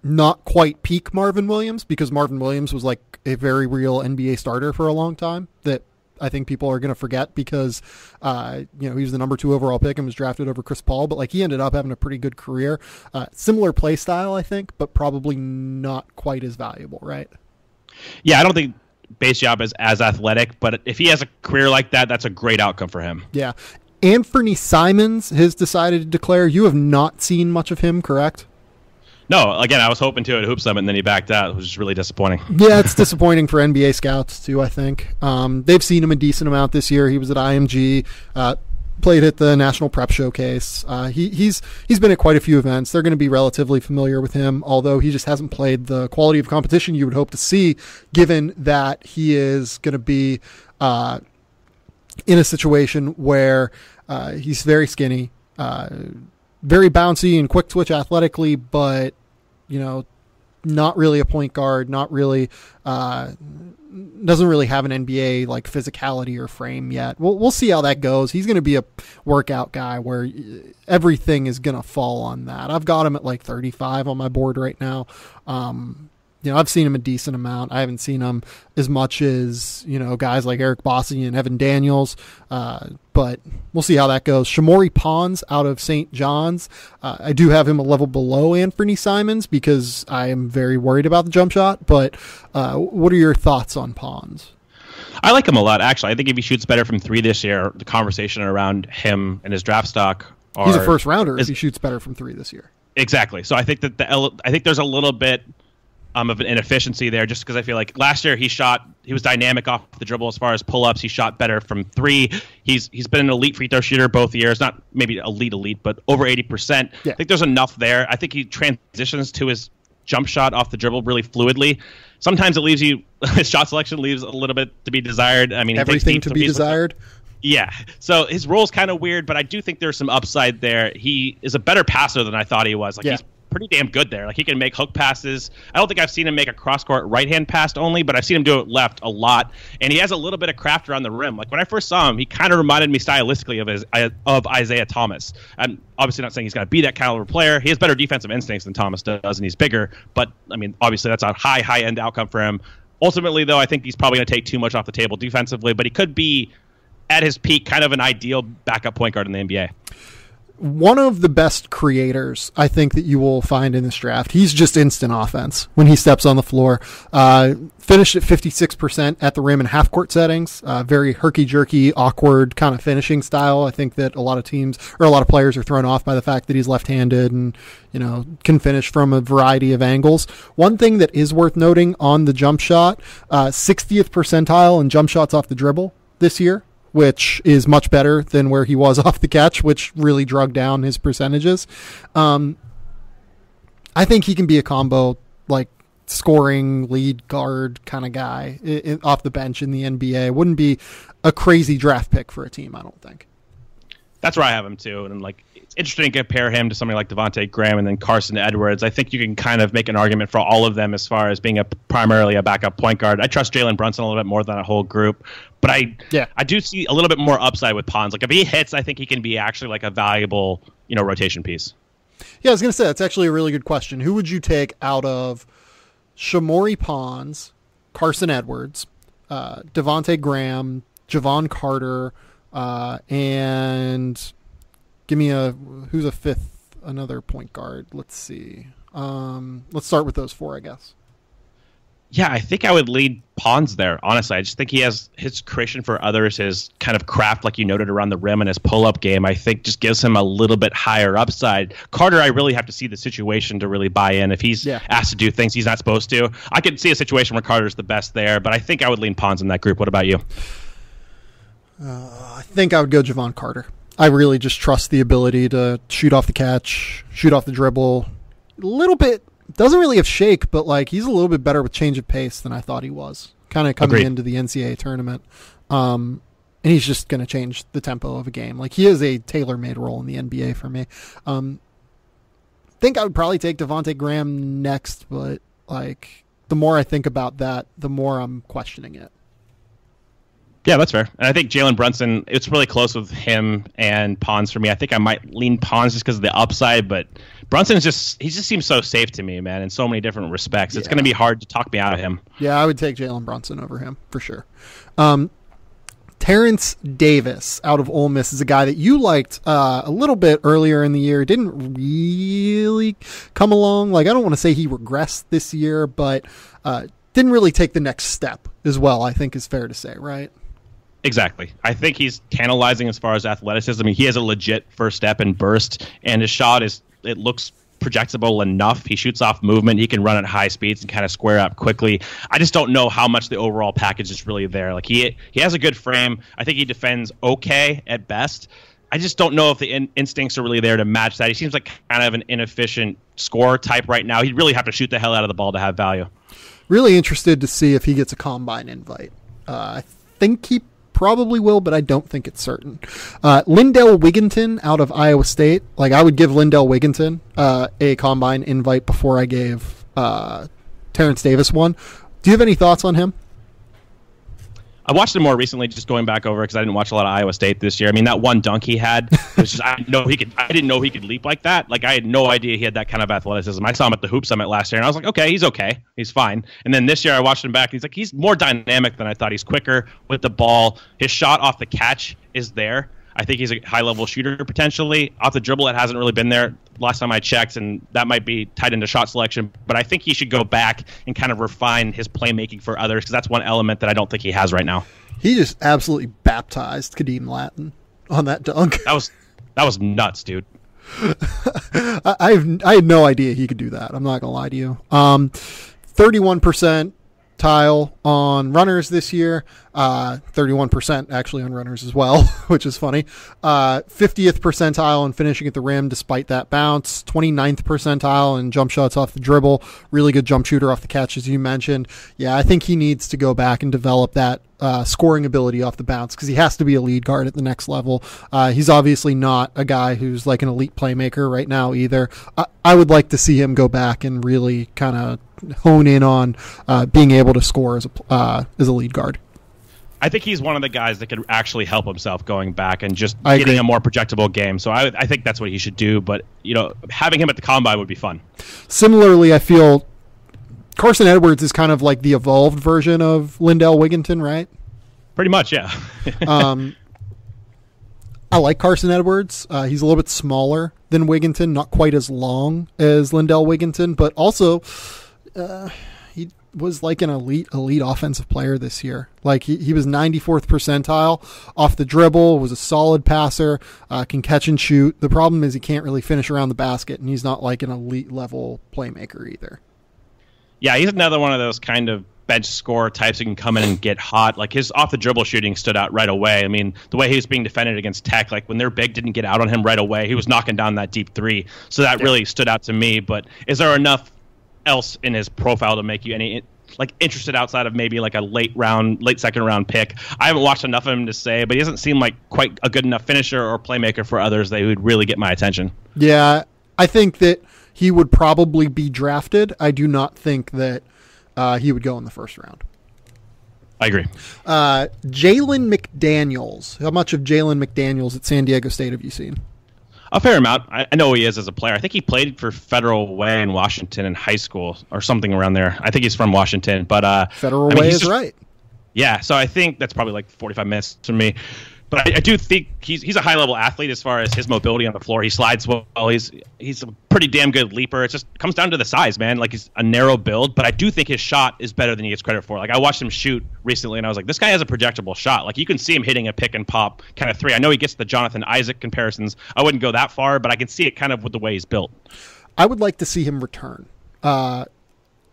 Speaker 1: not quite peak Marvin Williams, because Marvin Williams was like a very real NBA starter for a long time that I think people are going to forget because, he was the number 2 overall pick and was drafted over Chris Paul, but he ended up having a pretty good career. Similar play style, I think, but probably not quite as valuable, right?
Speaker 2: Yeah, I don't think Bates-Diop is as athletic, but if he has a career like that, that's a great outcome for him.
Speaker 1: Yeah. Anthony Simons has decided to declare. You have not seen much of him, correct?
Speaker 2: No, again, I was hoping to at Hoop Summit, and then he backed out, which is really disappointing.
Speaker 1: Yeah, it's disappointing for NBA scouts, too, I think. They've seen him a decent amount this year. He was at IMG, played at the National Prep Showcase. He's been at quite a few events. They're going to be relatively familiar with him, although he just hasn't played the quality of competition you would hope to see, given that he is going to be in a situation where he's very skinny, very bouncy and quick twitch athletically, but not really a point guard, not really doesn't really have an NBA physicality or frame yet. We'll see how that goes. He's going to be a workout guy where everything is going to fall on that. I've got him at 35 on my board right now. I've seen him a decent amount. I haven't seen him as much as, guys like Eric Bossi and Evan Daniels. But we'll see how that goes. Shamori Pons out of St. John's. I do have him a level below Anthony Simons because I am very worried about the jump shot. But what are your thoughts on Pons?
Speaker 2: I like him a lot, actually. I think if he shoots better from 3 this year, the conversation around him and his draft stock
Speaker 1: he's a first rounder if he shoots better from 3 this year.
Speaker 2: Exactly. So I think that there's a little bit of an inefficiency there, just because I feel like last year he was dynamic off the dribble as far as pull-ups. He shot better from 3. He's been an elite free throw shooter both years, not maybe elite, but over 80%. Yeah. I think there's enough there. I think he transitions to his jump shot off the dribble really fluidly. Sometimes his shot selection leaves a little bit to be desired. I mean,
Speaker 1: everything to be desired.
Speaker 2: Yeah. So his role's kind of weird, but I do think there's some upside there. He is a better passer than I thought he was. He's pretty damn good there. Like, he can make hook passes. I don't think I've seen him make a cross-court right-hand pass only, but I've seen him do it left a lot. And he has a little bit of craft around the rim. Like, when I first saw him, he kind of reminded me stylistically of Isaiah Thomas. I'm obviously not saying he's going to be that caliber player. He has better defensive instincts than Thomas does, and he's bigger. But, I mean, obviously that's a high-end outcome for him. Ultimately, though, I think he's probably going to take too much off the table defensively, but he could be, at his peak, kind of an ideal backup point guard in the NBA.
Speaker 1: One of the best creators I think that you will find in this draft. He's just instant offense when he steps on the floor. Finished at 56% at the rim in half-court settings. Very herky-jerky, awkward kind of finishing style. I think that a lot of teams or a lot of players are thrown off by the fact that he's left-handed and, you know, can finish from a variety of angles. One thing that is worth noting on the jump shot, 60th percentile in jump shots off the dribble this year, which is much better than where he was off the catch, which really drug down his percentages. I think he can be a combo, like, scoring lead guard kind of guy off the bench in the NBA. Wouldn't be a crazy draft pick for a team, I don't think.
Speaker 2: That's where I have him, too. And, like, it's interesting to compare him to somebody like Devonte Graham and then Carson Edwards. I think you can kind of make an argument for all of them as far as being primarily a backup point guard. I trust Jalen Brunson a little bit more than a whole group. But I do see a little bit more upside with Pons. Like, if he hits, I think he can be actually like a valuable, you know, rotation piece.
Speaker 1: Yeah, I was going to say, that's actually a really good question. Who would you take out of Shamori Pons, Carson Edwards, Devonte Graham, Jevon Carter, and give me who's a fifth, another point guard? Let's see. Let's start with those four, I guess.
Speaker 2: Yeah, I think I would lead Pons there, honestly. I just think he has his creation for others, his kind of craft, like you noted, around the rim, and his pull-up game, I think just gives him a little bit higher upside. Carter, I really have to see the situation to really buy in. If he's asked to do things he's not supposed to, I could see a situation where Carter's the best there, but I think I would lean Pons in that group. What about you?
Speaker 1: I think I would go Jevon Carter. I really just trust the ability to shoot off the catch, shoot off the dribble. A little bit, doesn't really have shake, but like he's a little bit better with change of pace than I thought he was. Kind of coming into the NCAA tournament. And he's just going to change the tempo of a game. Like he is a tailor-made role in the NBA for me. I think I would probably take Devonte Graham next, but like the more I think about that, the more I'm questioning it.
Speaker 2: Yeah, that's fair. And I think Jalen Brunson, it's really close with him and Pons for me. I think I might lean Pons just because of the upside, but Brunson he just seems so safe to me, man, in so many different respects. It's going to be hard to talk me out of him. Yeah,
Speaker 1: I would take Jalen Brunson over him for sure. Terrence Davis out of Ole Miss is a guy that you liked a little bit earlier in the year. Didn't really come along. Like, I don't want to say he regressed this year, but didn't really take the next step as well, I think is fair to say, right?
Speaker 2: Exactly. I think he's tantalizing as far as athleticism. I mean, he has a legit first step and burst, and his shot it looks projectable enough. He shoots off movement. He can run at high speeds and kind of square up quickly. I just don't know how much the overall package is really there. Like he has a good frame. I think he defends okay at best. I just don't know if the instincts are really there to match that. He seems like kind of an inefficient scorer type right now. He'd really have to shoot the hell out of the ball to have value. Really interested to see if he gets a combine invite. I think he probably will, but I don't think it's certain. Lindell Wigginton out of Iowa State. Like, I would give Lindell Wigginton a combine invite before I gave Terrence Davis one. Do you have any thoughts on him? I watched him more recently, just going back over because I didn't watch a lot of Iowa State this year. I mean, that one dunk he had, was just, I didn't know he could leap like that. Like, I had no idea he had that kind of athleticism. I saw him at the Hoop Summit last year, and I was like, okay, he's fine. And then this year I watched him back, and he's more dynamic than I thought. He's quicker with the ball. His shot off the catch is there. I think he's a high-level shooter potentially. Off the dribble, it hasn't really been there last time I checked, and that might be tied into shot selection. But I think he should go back and kind of refine his playmaking for others because that's one element that I don't think he has right now. He just absolutely baptized Kadeem Latin on that dunk. That was nuts, dude. I had no idea he could do that. I'm not going to lie to you. 31%
Speaker 1: percentile on runners this year, 31% actually on runners as well, which is funny. 50th percentile in finishing at the rim despite that bounce, 29th percentile in jump shots off the dribble, really good jump shooter off the catch, as you mentioned. Yeah, I think he needs to go back and develop that scoring ability off the bounce because he has to be a lead guard at the next level. He's obviously not a guy who's like an elite playmaker right now either. I would like to see him go back and really kind of hone in on being able to score as a lead guard.
Speaker 2: I think he's one of the guys that could actually help himself going back and just
Speaker 1: I
Speaker 2: getting
Speaker 1: agree.
Speaker 2: a more projectable game. So I think that's what he should do. But, having him at the Combine would be fun.
Speaker 1: Similarly, I feel Carson Edwards is kind of like the evolved version of Lindell Wigginton, right?
Speaker 2: Pretty much, yeah.
Speaker 1: I like Carson Edwards. He's a little bit smaller than Wigginton, not quite as long as Lindell Wigginton, but also he was like an elite offensive player this year. Like he was 94th percentile off the dribble, was a solid passer, can catch and shoot. The problem is he can't really finish around the basket, and he's not like an elite level playmaker either.
Speaker 2: Yeah, he's another one of those kind of bench scorer types who can come in and get hot. Like his off the dribble shooting stood out right away. I mean, the way he was being defended against Tech, like when their big didn't get out on him right away, he was knocking down that deep three. So that really stood out to me. But is there enough else in his profile to make you any interested outside of maybe like a late second round pick? I haven't watched enough of him to say, but he doesn't seem like quite a good enough finisher or playmaker for others that would really get my attention. Yeah,
Speaker 1: I think that he would probably be drafted. I do not think that he would go in the first round.
Speaker 2: I agree.
Speaker 1: Jalen McDaniels. How much of Jalen McDaniels at San Diego State have you seen?
Speaker 2: A fair amount. I know who he is as a player. I think he played for Federal Way in Washington in high school or something around there. I think he's from Washington. But
Speaker 1: Federal Way is right.
Speaker 2: Yeah, so I think that's probably like 45 minutes to me. But I do think he's a high-level athlete as far as his mobility on the floor. He slides well. He's a pretty damn good leaper. It just comes down to the size, man. Like, he's a narrow build, but I do think his shot is better than he gets credit for. Like, I watched him shoot recently, and I was like, this guy has a projectable shot. Like, you can see him hitting a pick-and-pop kind of three. I know he gets the Jonathan Isaac comparisons. I wouldn't go that far, but I can see it kind of with the way he's built.
Speaker 1: I would like to see him return.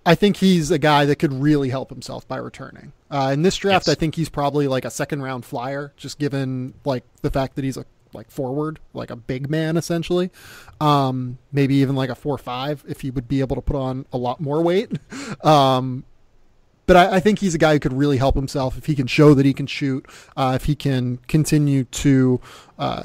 Speaker 1: I think he's a guy that could really help himself by returning. In this draft, yes. I think he's probably like a second-round flyer, just given like the fact that he's a forward, like a big man essentially. Maybe even like a 4.5 if he would be able to put on a lot more weight. But I think he's a guy who could really help himself if he can show that he can shoot, if he can continue to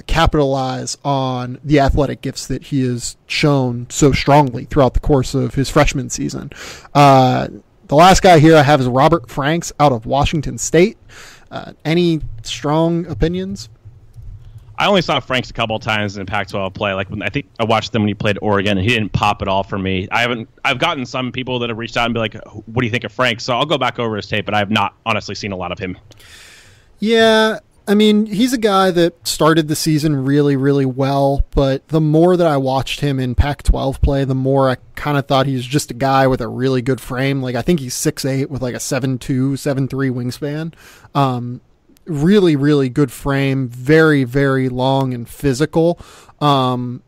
Speaker 1: capitalize on the athletic gifts that he has shown so strongly throughout the course of his freshman season. The last guy here I have is Robert Franks out of Washington State. Any strong opinions?
Speaker 2: I only saw Franks a couple of times in Pac-12 play. Like I think I watched them when he played Oregon, and he didn't pop at all for me. I've gotten some people that have reached out and be like, "What do you think of Franks?" So I'll go back over his tape, but I have not honestly seen a lot of him.
Speaker 1: Yeah, I mean, he's a guy that started the season really, really well, but the more that I watched him in Pac-12 play, the more I kind of thought he's just a guy with a really good frame. Like I think he's 6'8" with like a 7'2", 7'3" wingspan. Really, really good frame, very, very long and physical. Shot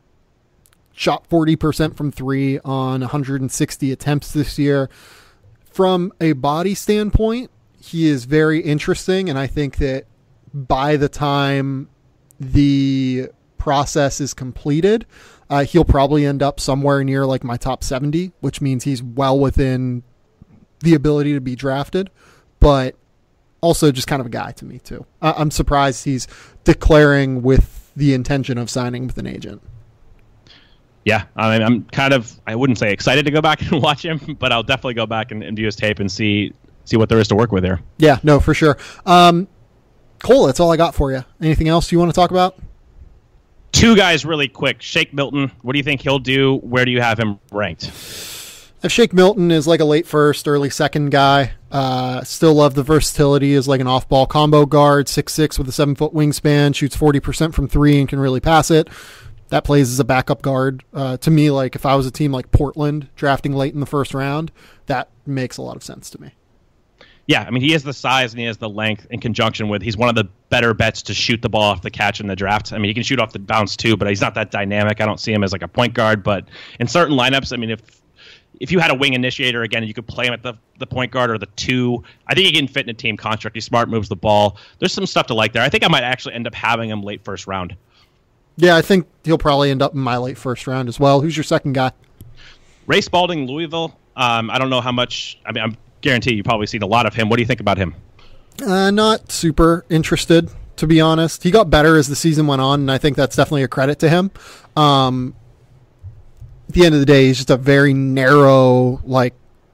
Speaker 1: 40% from three on 160 attempts this year. From a body standpoint, he is very interesting, and I think that by the time the process is completed, he'll probably end up somewhere near like my top 70, which means he's well within the ability to be drafted, but also just kind of a guy to me too. I'm surprised he's declaring with the intention of signing with an agent.
Speaker 2: Yeah, I mean, I wouldn't say excited to go back and watch him, but I'll definitely go back and view his tape and see what there is to work with there.
Speaker 1: Yeah, no, for sure. Cole, that's all I got for you. Anything else you want to talk about?
Speaker 2: Two guys really quick. Shake Milton, what do you think he'll do? Where do you have him ranked?
Speaker 1: I have Shake Milton is like a late first, early second guy. Still love the versatility as like an off-ball combo guard, 6'6" with a 7-foot wingspan, shoots 40% from three and can really pass it. That plays as a backup guard. To me, like if I was a team like Portland drafting late in the first round, that makes a lot of sense to me.
Speaker 2: Yeah, I mean, he has the size and he has the length in conjunction with he's one of the better bets to shoot the ball off the catch in the draft. I mean, he can shoot off the bounce too, but he's not that dynamic. I don't see him as like a point guard, but in certain lineups, I mean, if if you had a wing initiator again, you could play him at the point guard or the 2. I think he can fit in a team construct. He's smart, moves the ball. There's some stuff to like there. I think I might actually end up having him late first round.
Speaker 1: Yeah, I think he'll probably end up in my late first round as well. Who's your second guy?
Speaker 2: Ray Spalding, Louisville. I don't know how much. I mean, I'm guarantee you've probably seen a lot of him. What do you think about him?
Speaker 1: Not super interested, to be honest. He got better as the season went on, and I think that's definitely a credit to him. At the end of the day, he's just a very narrow,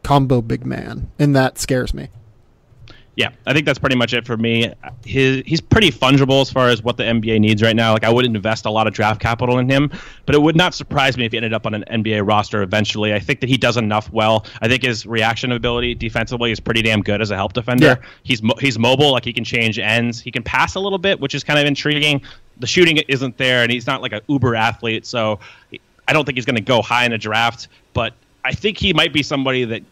Speaker 1: combo big man, and that scares me.
Speaker 2: Yeah, I think that's pretty much it for me. He's pretty fungible as far as what the NBA needs right now. I wouldn't invest a lot of draft capital in him, but it would not surprise me if he ended up on an NBA roster eventually. I think that he does enough well. I think his reaction ability defensively is pretty damn good as a help defender. Yeah. He's mobile, he can change ends. He can pass a little bit, which is kind of intriguing. The shooting isn't there, and he's not like an uber athlete, so I don't think he's going to go high in a draft, but I think he might be somebody that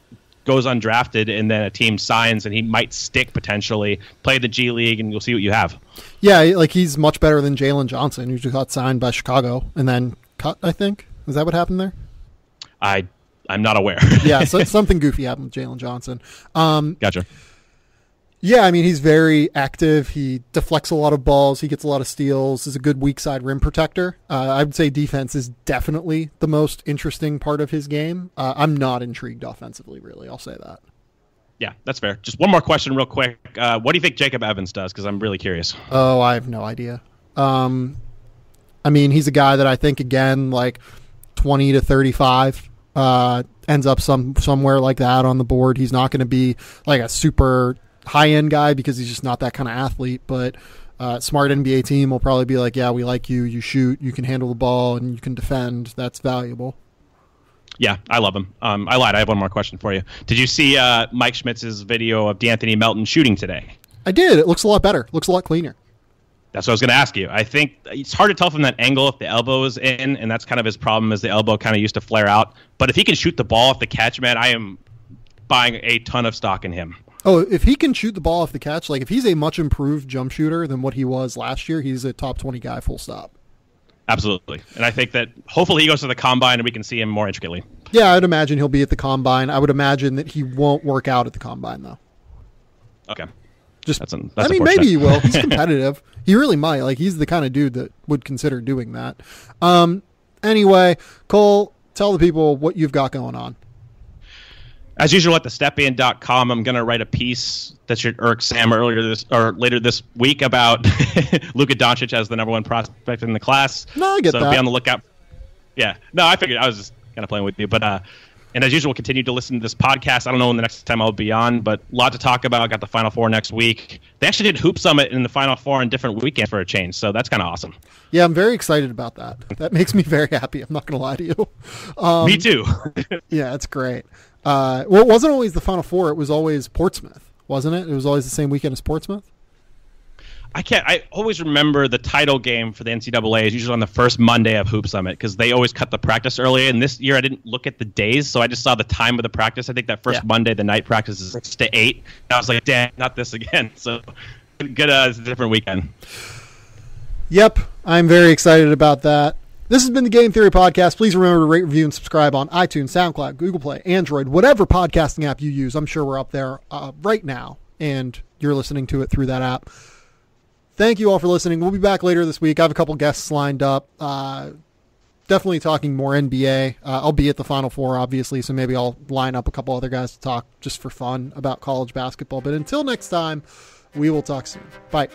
Speaker 2: goes undrafted and then a team signs and he might stick potentially, play the G League, and you'll see what you have. Yeah,
Speaker 1: he's much better than Jalen Johnson, who just got signed by Chicago and then cut, I think. Is that what happened there?
Speaker 2: I'm not aware.
Speaker 1: Yeah, so something goofy happened with Jalen Johnson.
Speaker 2: Gotcha.
Speaker 1: Yeah, I mean, he's very active. He deflects a lot of balls. He gets a lot of steals. Is a good weak side rim protector. I would say defense is definitely the most interesting part of his game. I'm not intrigued offensively, really. I'll say that.
Speaker 2: Yeah, that's fair. Just one more question real quick. What do you think Jacob Evans does? Because I'm really curious.
Speaker 1: Oh, I have no idea. I mean, he's a guy that I think, again, 20 to 35, ends up somewhere like that on the board. He's not going to be a super high-end guy because he's just not that kind of athlete, but smart NBA team will probably be yeah, we like you, you shoot, you can handle the ball, and you can defend. That's valuable.
Speaker 2: Yeah, I love him. I lied. I have one more question for you. Did you see Mike Schmitz's video of D'Anthony Melton shooting today?
Speaker 1: I did. It looks a lot better. Looks a lot cleaner.
Speaker 2: That's what I was going to ask you. I think it's hard to tell from that angle if the elbow is in, and that's kind of his problem, is the elbow kind of used to flare out. But if he can shoot the ball off the catch, man, I am buying a ton of stock in him.
Speaker 1: Oh, if he can shoot the ball off the catch, if he's a much improved jump shooter than what he was last year, he's a top 20 guy, full stop.
Speaker 2: Absolutely. And I think that hopefully he goes to the combine and we can see him more intricately.
Speaker 1: Yeah, I'd imagine he'll be at the combine. I would imagine that he won't work out at the combine, though.
Speaker 2: Okay.
Speaker 1: That's maybe he will. He's competitive. He really might. He's the kind of dude that would consider doing that. Anyway, Cole, tell the people what you've got going on.
Speaker 2: As usual at thestepin.com, I'm going to write a piece that should irk Sam later this week about Luka Doncic as the number one prospect in the class.
Speaker 1: No, I get that.
Speaker 2: So be on the lookout. Yeah. No, I figured I was just kind of playing with you. But and as usual, continue to listen to this podcast. I don't know when the next time I'll be on, but a lot to talk about. Got the Final Four next week. They actually did Hoop Summit in the Final Four on different weekends for a change, so that's kind of awesome.
Speaker 1: Yeah, I'm very excited about that. That makes me very happy. I'm not going to lie to you.
Speaker 2: Me too.
Speaker 1: Yeah, it's great. Well, it wasn't always the Final Four. It was always Portsmouth, wasn't it? It was always the same weekend as Portsmouth.
Speaker 2: I always remember the title game for the NCAA is usually on the first Monday of Hoop Summit because they always cut the practice early. And this year I didn't look at the days, so I just saw the time of the practice. I think that first Monday, the night practice is 6 to 8. And I was like, damn, not this again. So good, it's a different weekend.
Speaker 1: Yep, I'm very excited about that. This has been the Game Theory Podcast. Please remember to rate, review, and subscribe on iTunes, SoundCloud, Google Play, Android, whatever podcasting app you use. I'm sure we're up there right now, and you're listening to it through that app. Thank you all for listening. We'll be back later this week. I have a couple guests lined up. Definitely talking more NBA. I'll be at the Final Four, obviously, so maybe I'll line up a couple other guys to talk just for fun about college basketball. But until next time, we will talk soon. Bye.